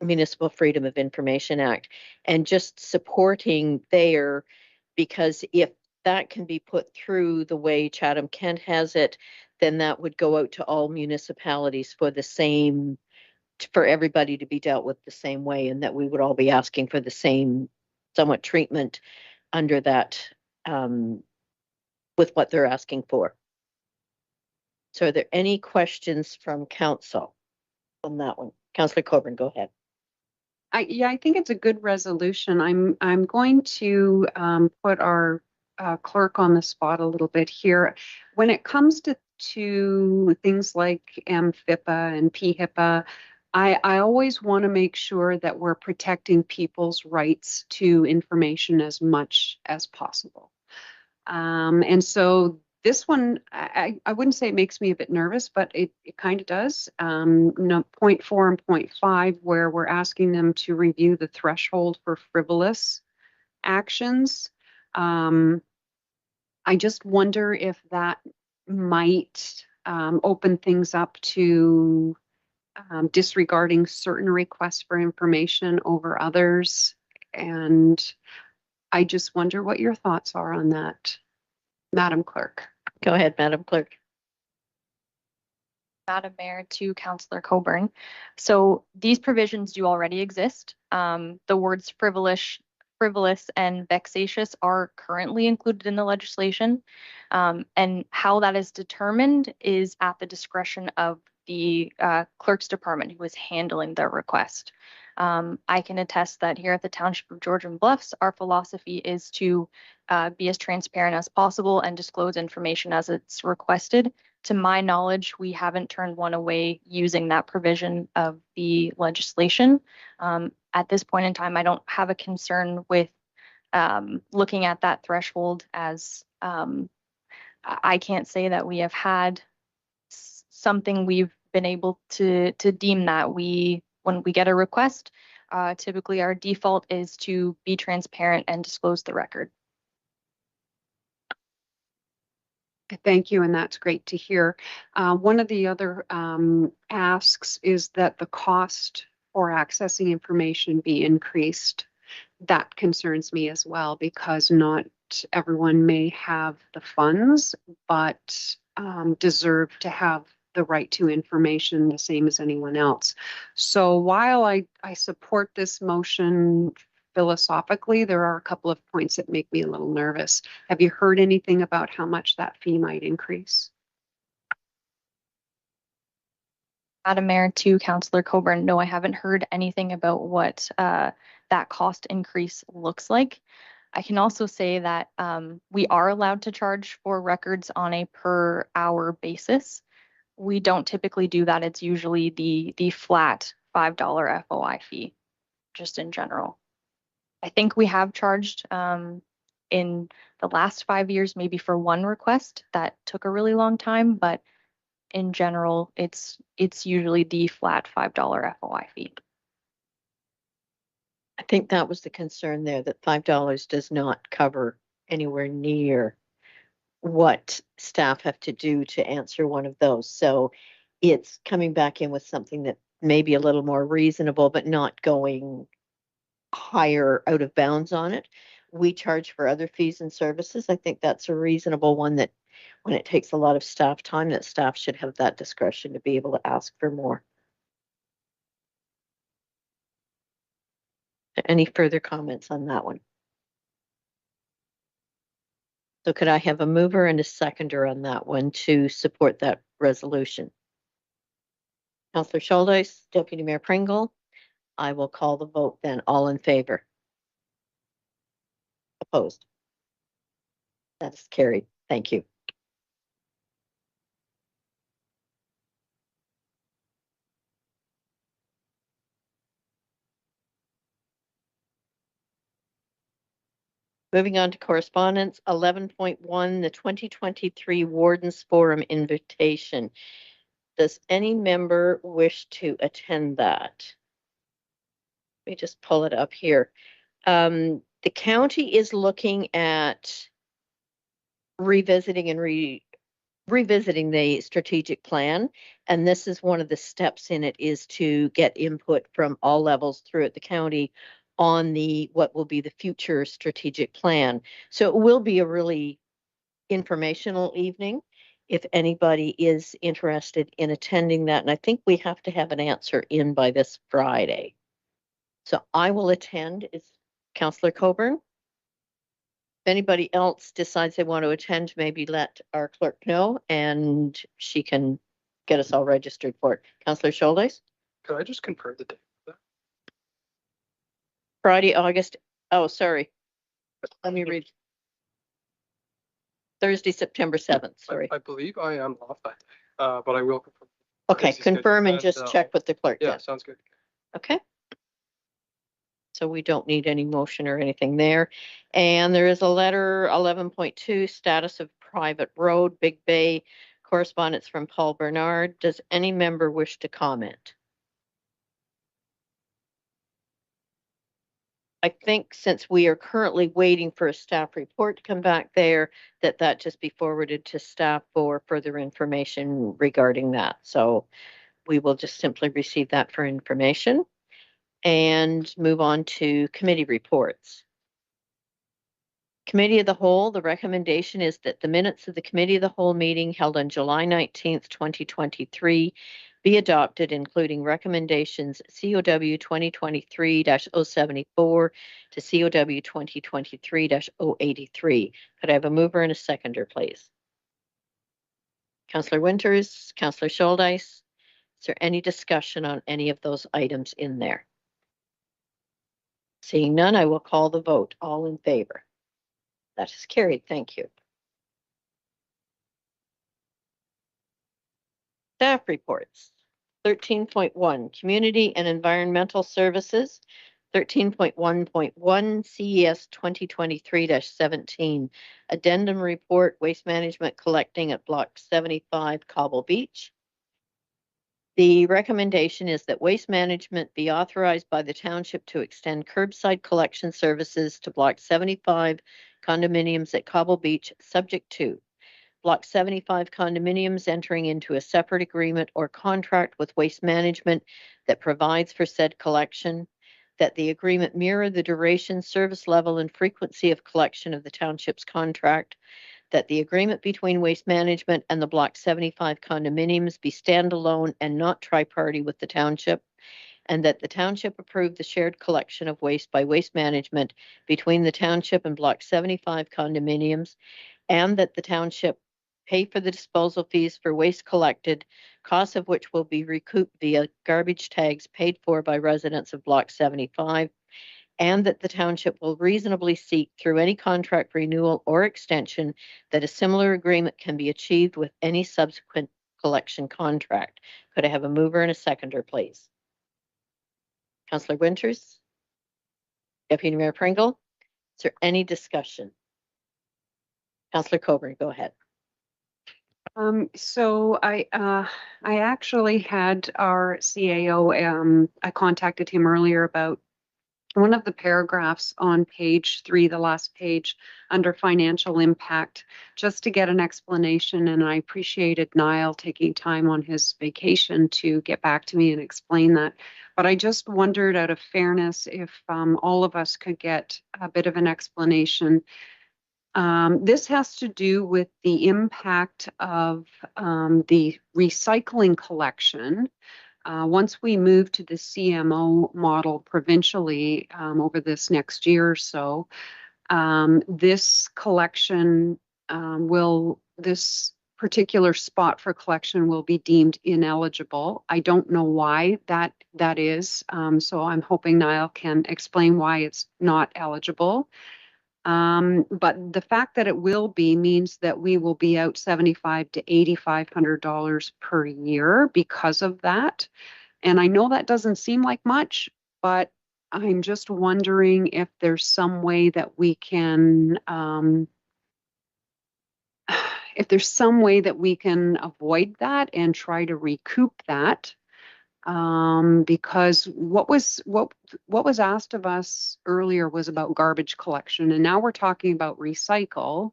Municipal Freedom of Information Act, and just supporting there, because if that can be put through the way Chatham-Kent has it, then that would go out to all municipalities for the same, for everybody to be dealt with the same way, and that we would all be asking for the same somewhat treatment under that, with what they're asking for. So are there any questions from council on that one? Councillor Coburn, go ahead.
I think it's a good resolution. I'm going to put our clerk on the spot a little bit here. When it comes to things like MFIPA and PHIPA, I always want to make sure that we're protecting people's rights to information as much as possible. And so this one, I wouldn't say it makes me a bit nervous, but it kind of does. No, 0.4 and 0.5, where we're asking them to review the threshold for frivolous actions. I just wonder if that might open things up to disregarding certain requests for information over others. And I just wonder what your thoughts are on that, Madam Clerk.
Go ahead, Madam Clerk.
Madam Mayor, to Councillor Coburn. So these provisions do already exist. The words frivolous and vexatious are currently included in the legislation. And how that is determined is at the discretion of the clerk's department who is handling the request. I can attest that here at the Township of Georgian Bluffs, our philosophy is to be as transparent as possible and disclose information as it's requested. To my knowledge, we haven't turned one away using that provision of the legislation. At this point in time, I don't have a concern with looking at that threshold, as I can't say that we have had something we've been able to deem that when we get a request, typically our default is to be transparent and disclose the record.
Thank you, and that's great to hear. One of the other asks is that the cost for accessing information be increased. That concerns me as well, because not everyone may have the funds, but deserve to have the right to information the same as anyone else. So while I support this motion philosophically, there are a couple of points that make me a little nervous. Have you heard anything about how much that fee might increase?
Madam Mayor, to Councillor Coburn, no, I haven't heard anything about what that cost increase looks like. I can also say that we are allowed to charge for records on a per hour basis. We don't typically do that. It's usually the flat $5 FOI fee, just in general. I think we have charged in the last 5 years, maybe for one request that took a really long time, but in general, it's usually the flat $5 FOI fee.
I think that was the concern there, that $5 does not cover anywhere near what staff have to do to answer one of those. So it's coming back in with something that may be a little more reasonable, but not going higher out of bounds on it. We charge for other fees and services. I think that's a reasonable one, that when it takes a lot of staff time, that staff should have that discretion to be able to ask for more. Any further comments on that one? So could I have a mover and a seconder on that one to support that resolution? Councillor Scholdice, Deputy Mayor Pringle. I will call the vote then. All in favor? Opposed? That is carried. Thank you. Moving on to correspondence, 11.1, the 2023 Wardens Forum invitation. Does any member wish to attend that? me just pull it up here. The county is looking at revisiting the strategic plan. And this is one of the steps in it, is to get input from all levels throughout the county on what will be the future strategic plan. So it will be a really informational evening if anybody is interested in attending that. And I think we have to have an answer in by this Friday. So I will attend. Is Councillor Coburn? If anybody else decides they want to attend, maybe let our clerk know and she can get us all registered for it. Councillor Scholdes?
Could I just confirm the date?
Friday, August, oh, sorry. Let me read. Thursday, September 7th, sorry.
I believe I am off that day, but I will confirm.
Okay,
Crazy schedule,
confirm and
and,
just check with the clerk
Yeah,
then.
sounds good.
Okay. So we don't need any motion or anything there. And there is a letter 11.2, status of private road, Big Bay, correspondence from Paul Bernard. Does any member wish to comment? I think since we are currently waiting for a staff report to come back there, that just be forwarded to staff for further information regarding that. So we will just simply receive that for information and move on to committee reports. Committee of the Whole, the recommendation is that the minutes of the Committee of the Whole meeting held on July 19th, 2023 be adopted, including recommendations COW 2023-074 to COW 2023-083. Could I have a mover and a seconder, please? Councillor Winters, Councillor Scholdes, is there any discussion on any of those items in there? Seeing none, I will call the vote. All in favor? That is carried. Thank you. Staff reports. 13.1, Community and Environmental Services. 13.1.1, CES 2023-17, Addendum Report, Waste Management Collecting at Block 75, Cobble Beach. The recommendation is that Waste Management be authorized by the township to extend curbside collection services to Block 75 condominiums at Cobble Beach, subject to Block 75 condominiums entering into a separate agreement or contract with Waste Management that provides for said collection, that the agreement mirror the duration, service level, and frequency of collection of the township's contract, that the agreement between Waste Management and the Block 75 condominiums be standalone and not tri-party with the township, and that the township approve the shared collection of waste by Waste Management between the township and Block 75 condominiums, and that the township pay for the disposal fees for waste collected, costs of which will be recouped via garbage tags paid for by residents of Block 75, and that the township will reasonably seek through any contract renewal or extension that a similar agreement can be achieved with any subsequent collection contract. Could I have a mover and a seconder, please? Councillor Winters? Deputy Mayor Pringle? Is there any discussion? Councillor Coburn, go ahead.
So I actually had our CAO, I contacted him earlier about one of the paragraphs on page 3, the last page under financial impact, just to get an explanation. And I appreciated Niall taking time on his vacation to get back to me and explain that. But I just wondered, out of fairness, if all of us could get a bit of an explanation. This has to do with the impact of the recycling collection. Once we move to the CMO model provincially over this next year or so, this collection this particular spot for collection will be deemed ineligible. I don't know why that is, so I'm hoping Niall can explain why it's not eligible. But the fact that it will be means that we will be out $7,500 to $8,500 per year because of that. And I know that doesn't seem like much, but I'm just wondering if there's some way that we can, avoid that and try to recoup that. Because what was asked of us earlier was about garbage collection, and now we're talking about recycle.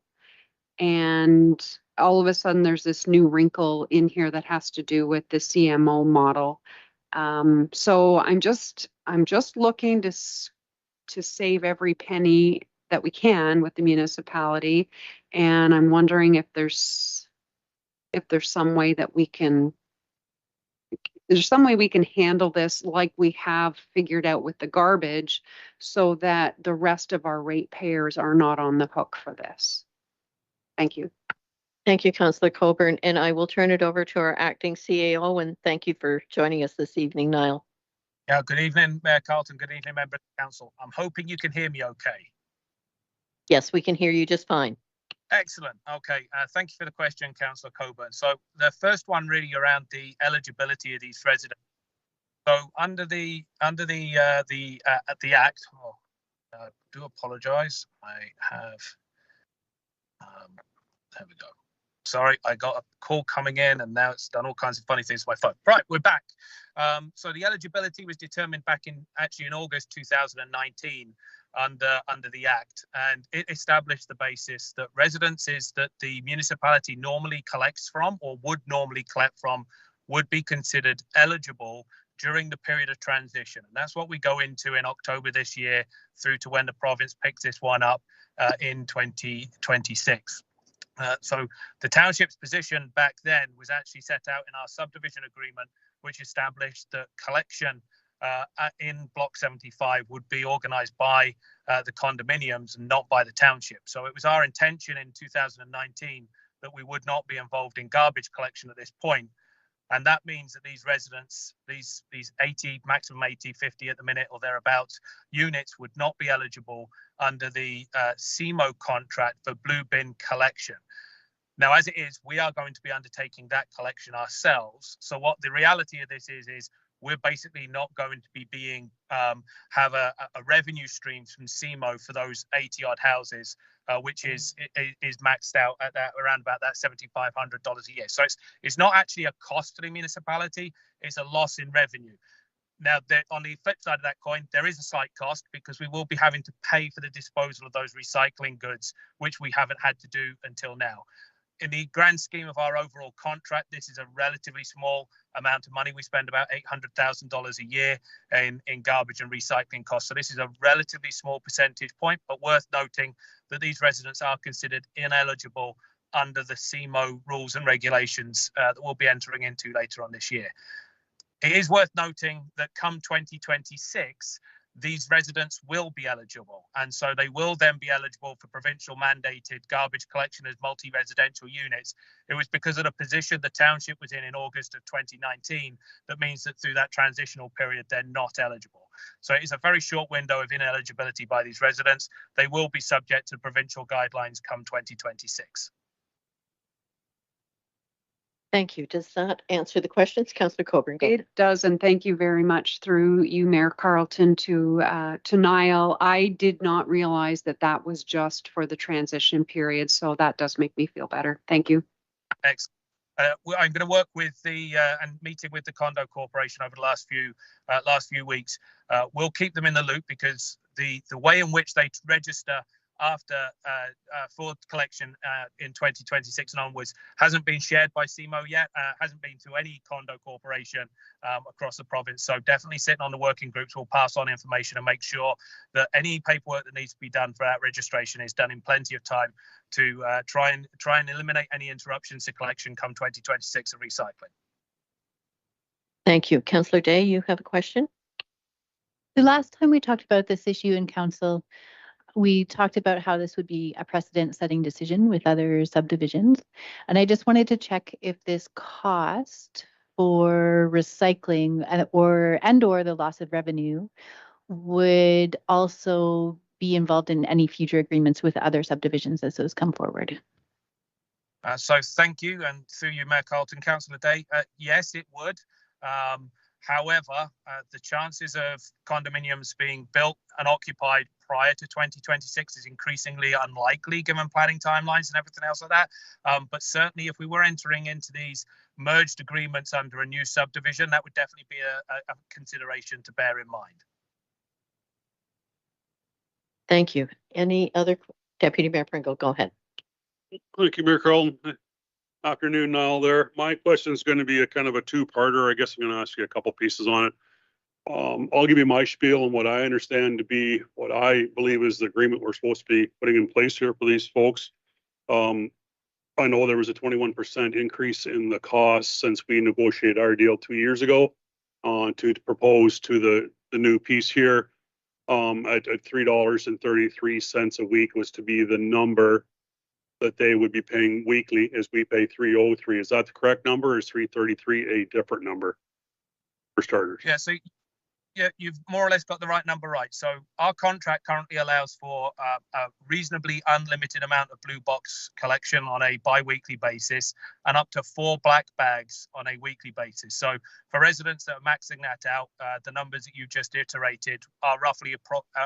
And all of a sudden, there's this new wrinkle in here that has to do with the CMO model. So I'm just looking to save every penny that we can with the municipality, and I'm wondering if there's some way that we can. There's some way we can handle this like we have figured out with the garbage so that the rest of our ratepayers are not on the hook for this. Thank you.
Thank you, Councillor Coburn, and I will turn it over to our acting CAO, and thank you for joining us this evening, Niall.
Yeah, good evening, Mayor Carlton. Good evening, members of the council. I'm hoping you can hear me okay.
Yes, we can hear you just fine.
Excellent. Okay. Thank you for the question, Councillor Coburn. So the first one really around the eligibility of these residents. So under the Act, I do apologise. I have, there we go. Sorry, I got a call coming in and now it's done all kinds of funny things to my phone. Right, we're back. So the eligibility was determined back in August 2019 under the Act, and it established the basis that residences that the municipality normally collects from or would normally collect from would be considered eligible during the period of transition. And that's what we go into in October this year through to when the province picks this one up in 2026. So the township's position back then was actually set out in our subdivision agreement, which established that collection in Block 75 would be organised by the condominiums and not by the township. So it was our intention in 2019 that we would not be involved in garbage collection at this point. And that means that these residents, these 80, maximum 80, 50 at the minute or thereabouts, units would not be eligible under the CMO contract for blue bin collection. Now, as it is, we are going to be undertaking that collection ourselves. So what the reality of this is we're basically not going to be have a revenue stream from CMO for those 80 odd houses, which is maxed out at around about that $7,500 a year. So it's not actually a cost to the municipality, it's a loss in revenue. Now, on the flip side of that coin, there is a slight cost because we will be having to pay for the disposal of those recycling goods, which we haven't had to do until now. In the grand scheme of our overall contract, this is a relatively small amount of money. We spend about $800,000 a year in garbage and recycling costs. So this is a relatively small percentage point, but worth noting that these residents are considered ineligible under the CMO rules and regulations that we'll be entering into later on this year. It is worth noting that come 2026, these residents will be eligible. And so they will then be eligible for provincial mandated garbage collection as multi-residential units. It was because of the position the township was in August of 2019 that means that through that transitional period, they're not eligible. So it is a very short window of ineligibility by these residents. They will be subject to provincial guidelines come 2026.
Thank you. Does that answer the questions? Councillor Coburn. Go.
It does, and thank you very much through you, Mayor Carlton, to Niall. I did not realize that was just for the transition period, so that does make me feel better. Thank you.
Excellent. I'm going to work with and meeting with the Condo Corporation over the last few weeks. We'll keep them in the loop because the way in which they register after for collection in 2026 and onwards hasn't been shared by CMO yet, hasn't been to any condo corporation across the province. So definitely sitting on the working groups, we'll pass on information and make sure that any paperwork that needs to be done for that registration is done in plenty of time to try and eliminate any interruptions to collection come 2026 of recycling.
Thank you. Councillor Day, you have a question?
The last time we talked about this issue in council, we talked about how this would be a precedent-setting decision with other subdivisions. And I just wanted to check if this cost for recycling and/or the loss of revenue would also be involved in any future agreements with other subdivisions as those come forward.
So thank you, and through you, Mayor Carlton, Councillor Day, yes, it would. However, the chances of condominiums being built and occupied prior to 2026 is increasingly unlikely given planning timelines and everything else like that. But certainly if we were entering into these merged agreements under a new subdivision, that would definitely be a consideration to bear in mind.
Thank you. Any other, Deputy Mayor Pringle, go ahead.
Thank you, Mayor Carlton. Afternoon, Niall there. My question is going to be a kind of a two-parter. I guess I'm going to ask you a couple pieces on it. I'll give you my spiel and what I understand to be what I believe is the agreement we're supposed to be putting in place here for these folks. I know there was a 21% increase in the cost since we negotiated our deal 2 years ago to propose to the new piece here at $3.33 a week was to be the number that they would be paying weekly as we pay $3.03. Is that the correct number or is $3.33 a different number for starters?
Yeah, so yeah, you've more or less got the right number right. So our contract currently allows for a reasonably unlimited amount of blue box collection on a bi-weekly basis and up to 4 black bags on a weekly basis. So for residents that are maxing that out, the numbers that you just iterated are roughly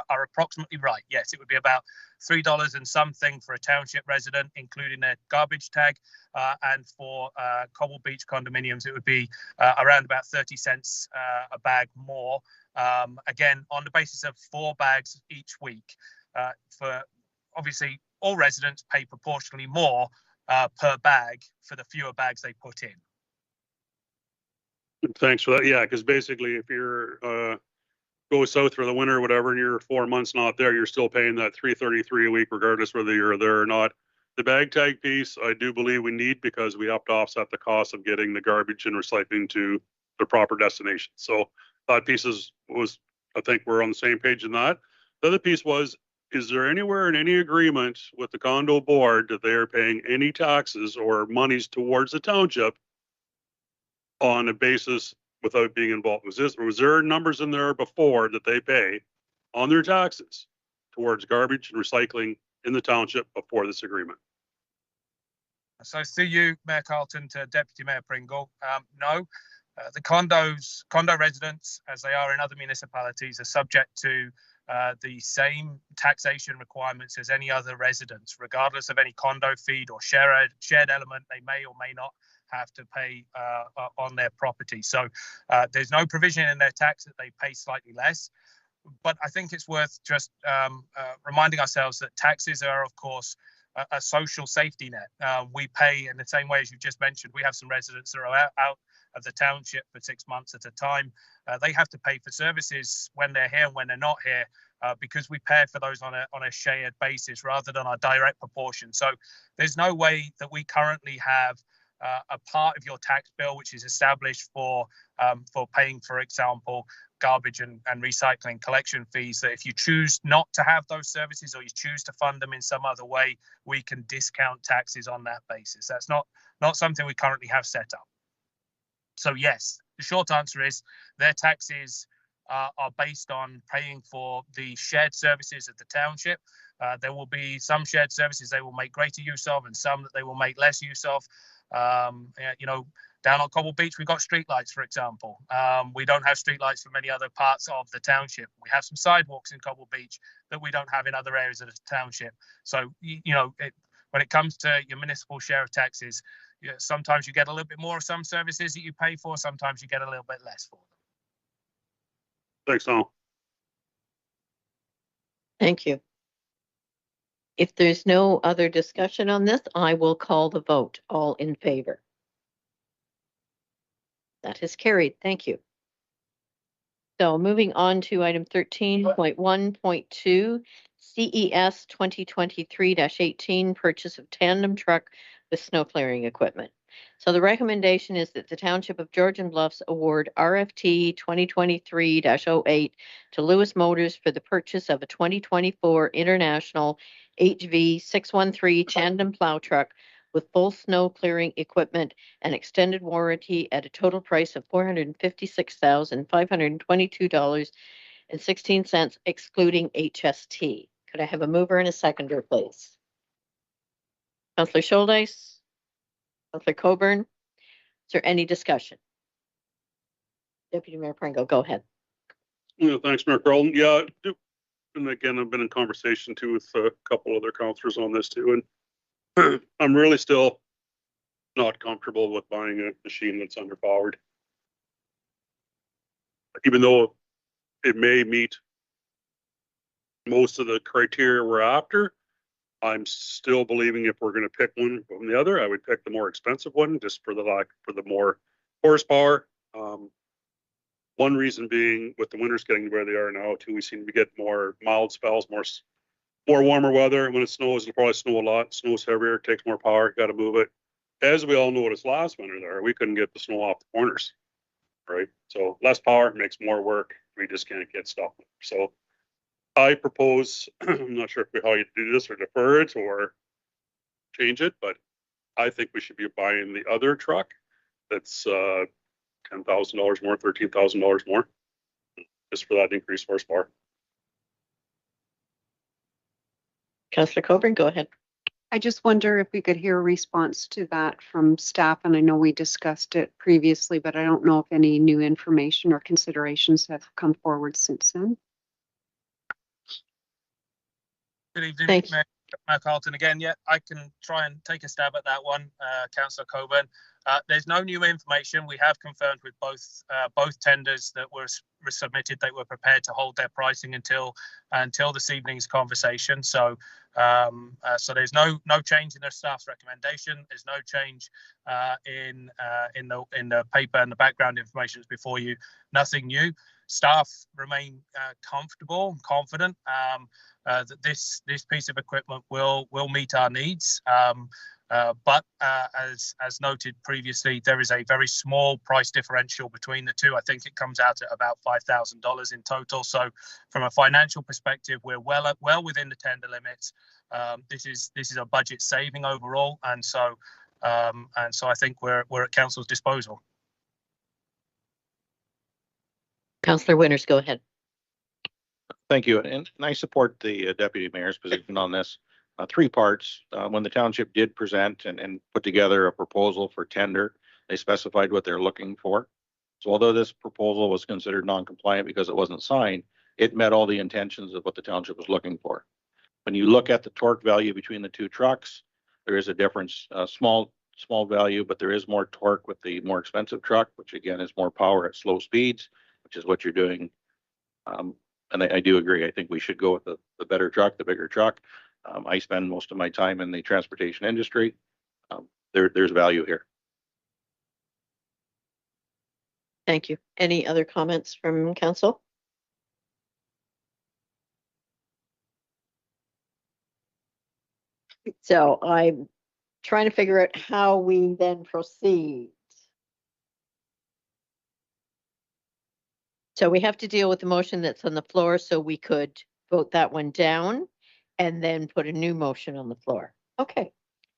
are approximately right. Yes, it would be about $3 and something for a township resident, including their garbage tag. And for Cobble Beach condominiums, it would be around about 30 cents a bag more. Again, on the basis of 4 bags each week. For obviously, all residents pay proportionally more per bag for the fewer bags they put in.
Thanks for that. Yeah, because basically, if you're go south for the winter or whatever, and you're 4 months not there, you're still paying that $3.33 a week, regardless whether you're there or not. The bag tag piece, I do believe we need because we have to offset the cost of getting the garbage and recycling to the proper destination. So that piece was, I think we're on the same page in that. The other piece was, is there anywhere in any agreement with the condo board that they are paying any taxes or monies towards the township on a basis without being involved? Was there numbers in there before that they pay on their taxes towards garbage and recycling in the township before this agreement?
So through you, Mayor Carlton, to Deputy Mayor Pringle, no. The condo residents, as they are in other municipalities, are subject to the same taxation requirements as any other residents, regardless of any condo feed or shared element they may or may not have to pay on their property. So there's no provision in their tax that they pay slightly less. But I think it's worth just reminding ourselves that taxes are, of course, a social safety net. We pay in the same way as you've just mentioned. We have some residents that are out of the township for 6 months at a time. They have to pay for services when they're here and when they're not here because we pay for those on a shared basis rather than a direct proportion. So there's no way that we currently have a part of your tax bill which is established for paying, for example, garbage and recycling collection fees, that if you choose not to have those services or you choose to fund them in some other way, we can discount taxes on that basis. That's not something we currently have set up. So yes, the short answer is their taxes are based on paying for the shared services of the township. There will be some shared services they will make greater use of and some that they will make less use of. You know, down on Cobble Beach, we've got streetlights, for example. We don't have streetlights for many other parts of the township. We have some sidewalks in Cobble Beach that we don't have in other areas of the township. So, you know, when it comes to your municipal share of taxes, sometimes you get a little bit more of some services that you pay for, sometimes you get a little bit less for them.
Thanks, Al.
Thank you. If there's no other discussion on this, I will call the vote. All in favor? That is carried. Thank you. So moving on to item 13.1.2, CES 2023-18, purchase of tandem truck with snow clearing equipment. So the recommendation is that the Township of Georgian Bluffs award RFT 2023-08 to Lewis Motors for the purchase of a 2024 International HV 613 tandem plow truck with full snow clearing equipment and extended warranty at a total price of $456,522.16, excluding HST. Could I have a mover and a seconder, please? Councillor Shouldice? Councillor Coburn? Is there any discussion? Deputy Mayor Pringle, go ahead.
Yeah, thanks, Mayor Carlton. Yeah, and again, I've been in conversation too with a couple other councillors on this too, and I'm really still not comfortable with buying a machine that's underpowered. Even though it may meet most of the criteria we're after, I'm still believing if we're going to pick one from the other, I would pick the more expensive one just for the more horsepower. One reason being with the winters getting where they are now too, we seem to get more mild spells, more warmer weather. When it snows, it'll probably snow a lot. Snow's heavier, takes more power, got to move it. As we all know, this last winter there, we couldn't get the snow off the corners, right? So less power makes more work. We just can't get stuff. So I propose, I'm not sure how you do this or defer it or change it, but I think we should be buying the other truck that's $10,000 more, $13,000 more, just for that increased horsepower.
Councillor Coburn, go ahead.
I just wonder if we could hear a response to that from staff. And I know we discussed it previously, but I don't know if any new information or considerations have come forward since then.
Good evening,
Thanks.
Mayor Carlton again. Yeah, I can try and take a stab at that one, Councillor Coburn. There's no new information. We have confirmed with both tenders that were submitted they were prepared to hold their pricing until this evening's conversation. So there's no change in their staff's recommendation. There's no change in the paper and the background information before you. Nothing new. Staff remain comfortable and confident that this piece of equipment will meet our needs. But as noted previously, there is a very small price differential between the two. I think it comes out at about $5,000 in total. So from a financial perspective, we're well within the tender limits. This is a budget saving overall, and so I think we're at council's disposal.
Councillor Winters, go ahead.
Thank you. And I support the deputy mayor's position on this. Three parts. When the township did present and put together a proposal for tender, they specified what they're looking for. So although this proposal was considered non-compliant because it wasn't signed, it met all the intentions of what the township was looking for. When you look at the torque value between the two trucks, there is a difference, small value, but there is more torque with the more expensive truck, which again is more power at slow speeds, which is what you're doing. And I do agree. I think we should go with the better truck, the bigger truck. I spend most of my time in the transportation industry. There's value here.
Thank you. Any other comments from council? So I'm trying to figure out how we then proceed. So we have to deal with the motion that's on the floor, so we could vote that one down and then put a new motion on the floor. Okay,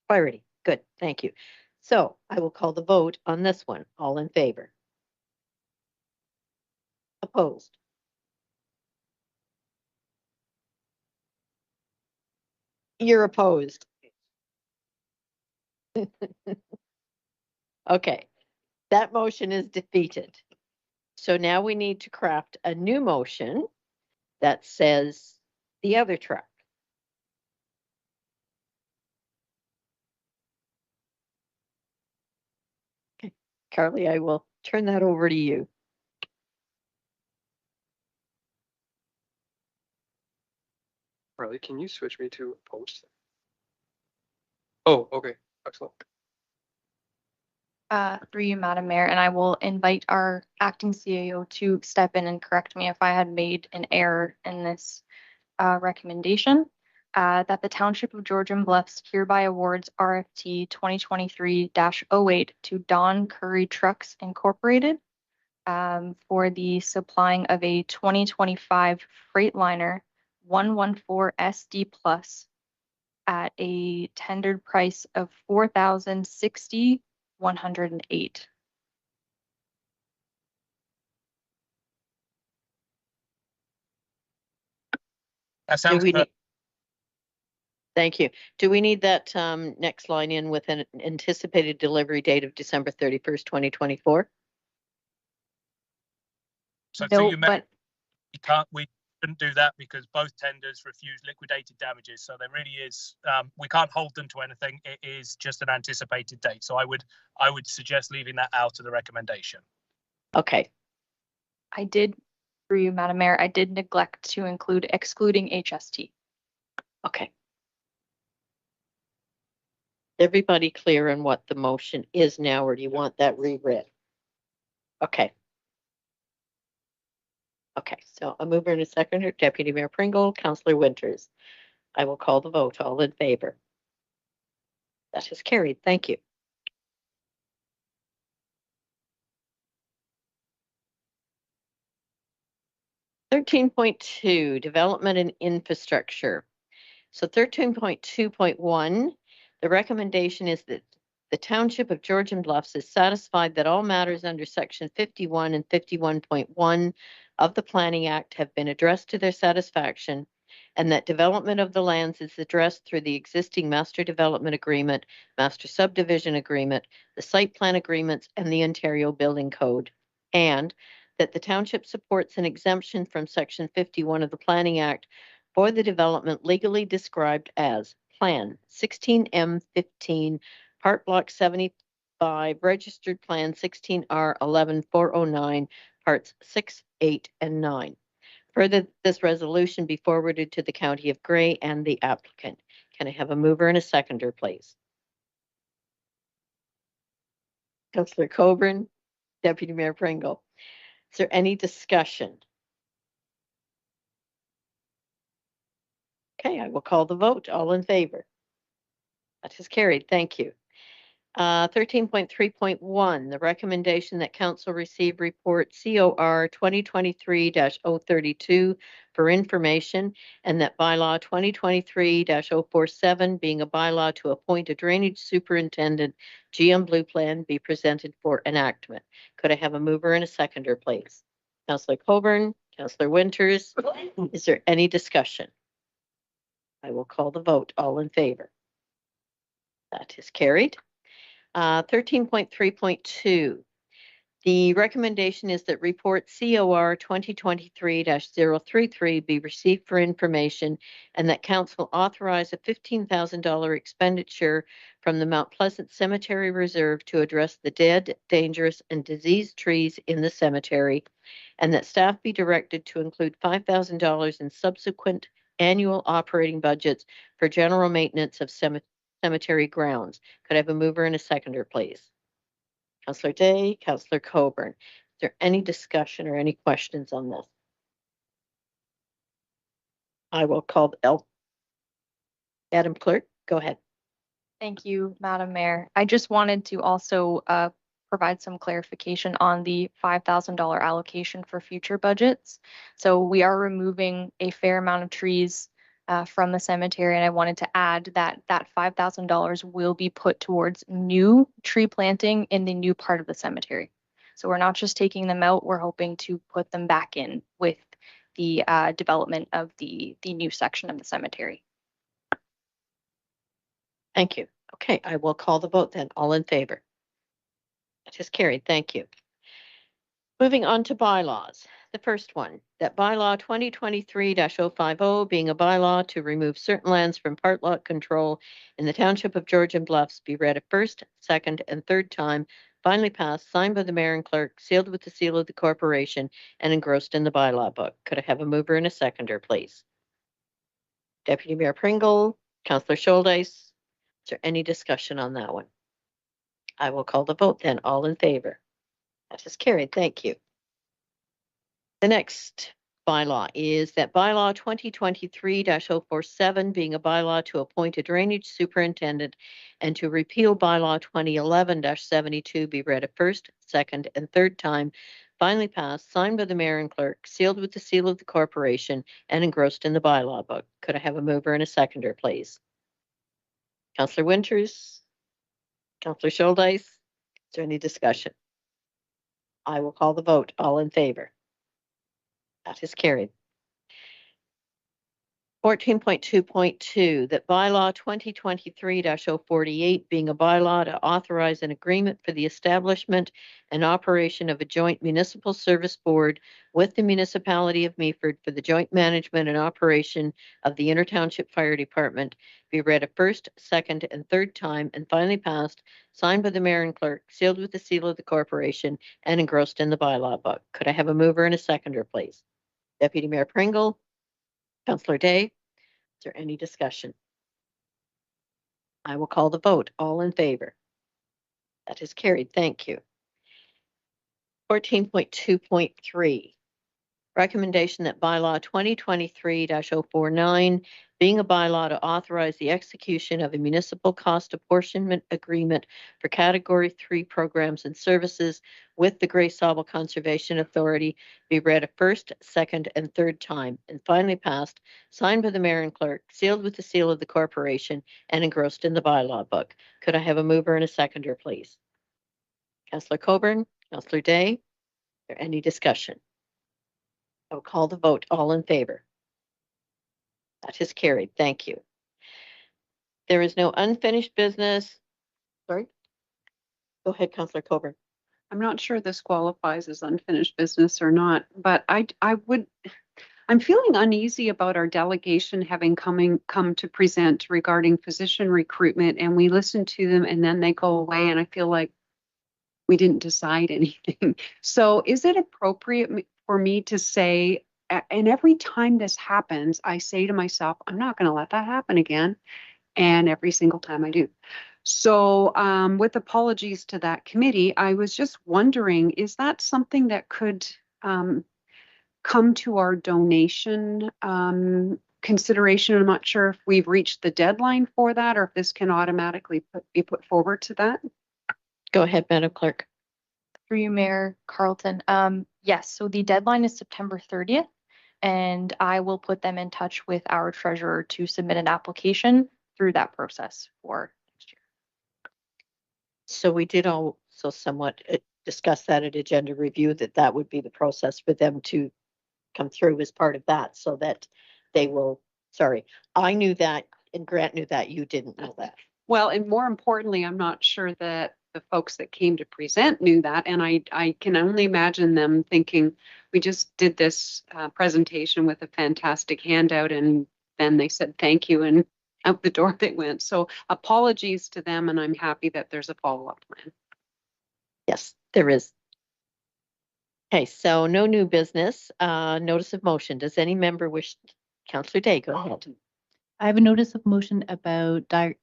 clarity. Good, thank you. So I will call the vote on this one. All in favor? Opposed? You're opposed. Okay, that motion is defeated. So now we need to craft a new motion that says the other truck. Okay, Carly, I will turn that over to you.
Carly, can you switch me to opposed? Oh, okay, excellent.
Through you, Madam Mayor, and I will invite our acting CAO to step in and correct me if I had made an error in this recommendation. That the Township of Georgian Bluffs hereby awards RFT 2023-08 to Don Curry Trucks Incorporated for the supplying of a 2025 Freightliner 114 SD Plus at a tendered price of $4,060. 108.
That sounds good.
Thank you. Do we need that next line in with an anticipated delivery date of December 31st, 2024?
So
No,
you may,
but
we couldn't do that because both tenders refused liquidated damages. So there really is, we can't hold them to anything. It is just an anticipated date. So I would suggest leaving that out of the recommendation.
Okay,
I did, through you, Madam Mayor, I did neglect to include excluding HST.
okay. Everybody clear on what the motion is now, or do you want that reread? Okay. Okay, so a mover and a seconder, Deputy Mayor Pringle, Councillor Winters. I will call the vote. All in favor? That is carried. Thank you. (13.2) Development and Infrastructure. So 13.2.1, the recommendation is that the Township of Georgian Bluffs is satisfied that all matters under Section 51 and 51.1 of the Planning Act have been addressed to their satisfaction, and that development of the lands is addressed through the existing Master Development Agreement, Master Subdivision Agreement, the Site Plan Agreements, and the Ontario Building Code, and that the Township supports an exemption from Section 51 of the Planning Act for the development legally described as Plan 16M15, Part Block 75, Registered Plan 16R 11409, Parts 6, 8, and 9. Further, this resolution be forwarded to the County of Grey and the applicant. Can I have a mover and a seconder, please? Councillor Coburn, Deputy Mayor Pringle. Is there any discussion? Okay, I will call the vote. All in favor? That is carried. Thank you. 13.3.1, the recommendation that council receive report COR 2023-032 for information, and that bylaw 2023-047, being a bylaw to appoint a drainage superintendent, GM Blue Plan, be presented for enactment. Could I have a mover and a seconder, please? Councillor Coburn, Councillor Winters, is there any discussion? I will call the vote. All in favor? That is carried. 13.3.2. The recommendation is that report COR 2023-033 be received for information, and that council authorize a $15,000 expenditure from the Mount Pleasant Cemetery Reserve to address the dead, dangerous, and diseased trees in the cemetery, and that staff be directed to include $5,000 in subsequent annual operating budgets for general maintenance of cemetery grounds. Could I have a mover and a seconder, please? Councillor Day, Councillor Coburn. Is there any discussion or any questions on this? I will call Madam Clerk, go ahead.
Thank you, Madam Mayor. I just wanted to also provide some clarification on the $5,000 allocation for future budgets. So we are removing a fair amount of trees from the cemetery, and I wanted to add that that $5,000 will be put towards new tree planting in the new part of the cemetery. So we're not just taking them out, we're hoping to put them back in with the development of the new section of the cemetery.
Thank you. Okay, I will call the vote then. All in favor? That is carried. Thank you. Moving on to bylaws. The first one, that bylaw 2023-050, being a bylaw to remove certain lands from part lot control in the Township of Georgian Bluffs, be read a first, second, and third time, finally passed, signed by the mayor and clerk, sealed with the seal of the corporation, and engrossed in the bylaw book. Could I have a mover and a seconder, please? Deputy Mayor Pringle, Councillor Scholdice, is there any discussion on that one? I will call the vote then. All in favor? That is carried. Thank you. The next bylaw is that bylaw 2023-047, being a bylaw to appoint a drainage superintendent and to repeal bylaw 2011-72, be read a first, second, and third time, finally passed, signed by the mayor and clerk, sealed with the seal of the corporation, and engrossed in the bylaw book. Could I have a mover and a seconder, please? Councillor Winters, Councillor Scholdice, is there any discussion? I will call the vote. All in favor? That is carried. 14.2.2, that bylaw 2023-048 being a bylaw to authorize an agreement for the establishment and operation of a joint municipal service board with the municipality of Meaford for the joint management and operation of the Intertownship Fire Department be read a first, second, and third time and finally passed, signed by the mayor and clerk, sealed with the seal of the corporation, and engrossed in the bylaw book. Could I have a mover and a seconder, please? Deputy Mayor Pringle, Councillor Day. Is there any discussion? I will call the vote. All in favor? That is carried. Thank you. 14.2.3. Recommendation that bylaw 2023-049 being a bylaw to authorize the execution of a municipal cost apportionment agreement for category 3 programs and services with the Grey Sauble Conservation Authority be read a first, second, and third time and finally passed, signed by the mayor and clerk, sealed with the seal of the corporation, and engrossed in the bylaw book. Could I have a mover and a seconder, please? Councillor Coburn, Councillor Day, is there any discussion? I will call the vote. All in favor? That is carried. Thank you. There is no unfinished business. Sorry. Go ahead, Councillor Coburn.
I'm not sure this qualifies as unfinished business or not, but I'm feeling uneasy about our delegation having come to present regarding physician recruitment, and we listen to them and then they go away, and I feel like we didn't decide anything. So is it appropriate for me to say, and every time this happens, I say to myself, I'm not going to let that happen again. And every single time I do. So with apologies to that committee, I was just wondering, is that something that could come to our donation consideration? I'm not sure if we've reached the deadline for that or if this can automatically be put forward to that.
Go ahead, Madam Clerk.
Through you, Mayor Carlton. Yes, so the deadline is September 30th, and I will put them in touch with our treasurer to submit an application through that process for next year.
So we did also somewhat discuss that at agenda review, that would be the process for them to come through as part of that, so that they will, sorry, I knew that and Grant knew that, you didn't know that.
Well, and more importantly, I'm not sure that the folks that came to present knew that. And I can only imagine them thinking, we just did this presentation with a fantastic handout, and then they said thank you, and out the door they went. So apologies to them, and I'm happy that there's a follow-up plan.
Yes, there is. Okay, so no new business. Notice of motion. Does any member wish? Councillor Day, go ahead.
I have a notice of motion about dark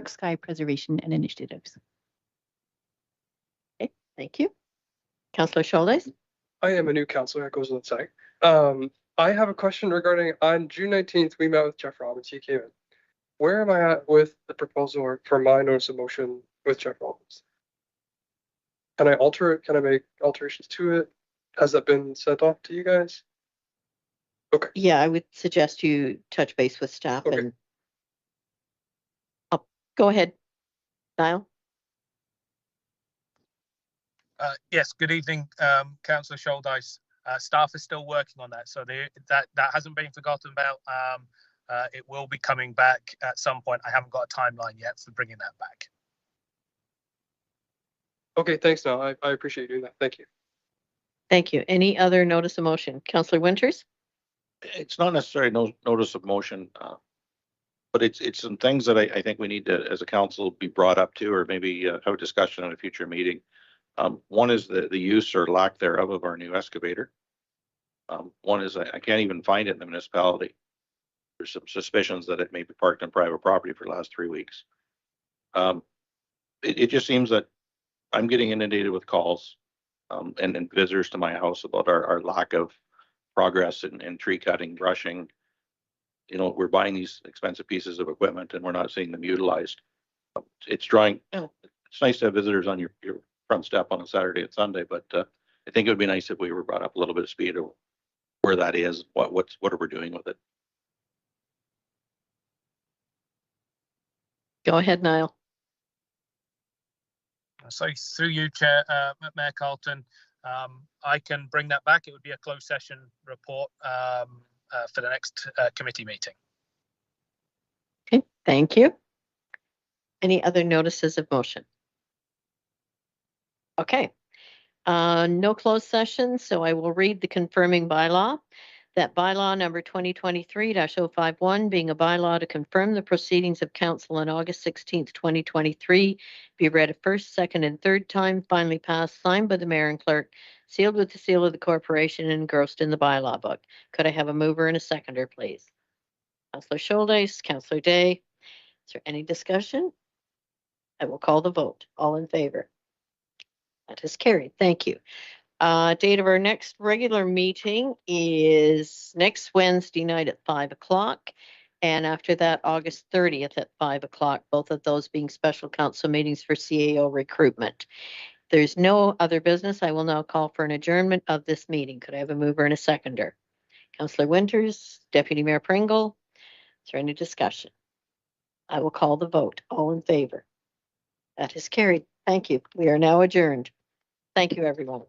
sky preservation and initiatives.
Okay, thank you. Councillor Scholz.
I am a new councillor. It goes without saying. I have a question regarding, on June 19th, we met with Jeff Robbins. He came in. Where am I at with the proposal for my notice of motion with Jeff Robbins? Can I alter it? Can I make alterations to it? Has that been sent off to you guys? Okay.
Yeah, I would suggest you touch base with staff.
Okay.
And go ahead, Niall.
Yes, good evening, Councillor Scholz. Staff is still working on that, so that hasn't been forgotten about. It will be coming back at some point. I haven't got a timeline yet for bringing that back.
Okay, thanks now. I appreciate you doing that. Thank you.
Thank you. Any other notice of motion? Councillor Winters?
It's not necessarily no notice of motion, but it's some things that I think we need to, as a council, be brought up to, or maybe have a discussion at a future meeting. One is the use or lack thereof of our new excavator. One is I can't even find it in the municipality. There's some suspicions that it may be parked on private property for the last 3 weeks. It just seems that I'm getting inundated with calls and visitors to my house about our lack of progress in tree cutting, brushing. You know, we're buying these expensive pieces of equipment and we're not seeing them utilized. It's drawing. It's nice to have visitors on your front step on a Saturday and Sunday, but I think it would be nice if we were brought up a little bit of speed of where that is, what are we doing with it.
Go ahead, Niall.
So through you, Chair, Mayor Carlton, I can bring that back. It would be a closed session report for the next committee meeting.
Thank you. Any other notices of motion? Okay. No closed session, so I will read the confirming bylaw. That bylaw number 2023-051 being a bylaw to confirm the proceedings of council on August 16th, 2023, be read a first, second, and third time, finally passed, signed by the mayor and clerk, sealed with the seal of the corporation, and engrossed in the bylaw book. Could I have a mover and a seconder, please? Councillor Schultes, Councillor Day. Is there any discussion? I will call the vote. All in favor? That is carried. Thank you. Date of our next regular meeting is next Wednesday night at 5 o'clock. And after that, August 30th at 5 o'clock, both of those being special council meetings for CAO recruitment. There's no other business. I will now call for an adjournment of this meeting. Could I have a mover and a seconder? Councillor Winters, Deputy Mayor Pringle. Is there any discussion? I will call the vote. All in favor? That is carried. Thank you. We are now adjourned. Thank you, everyone.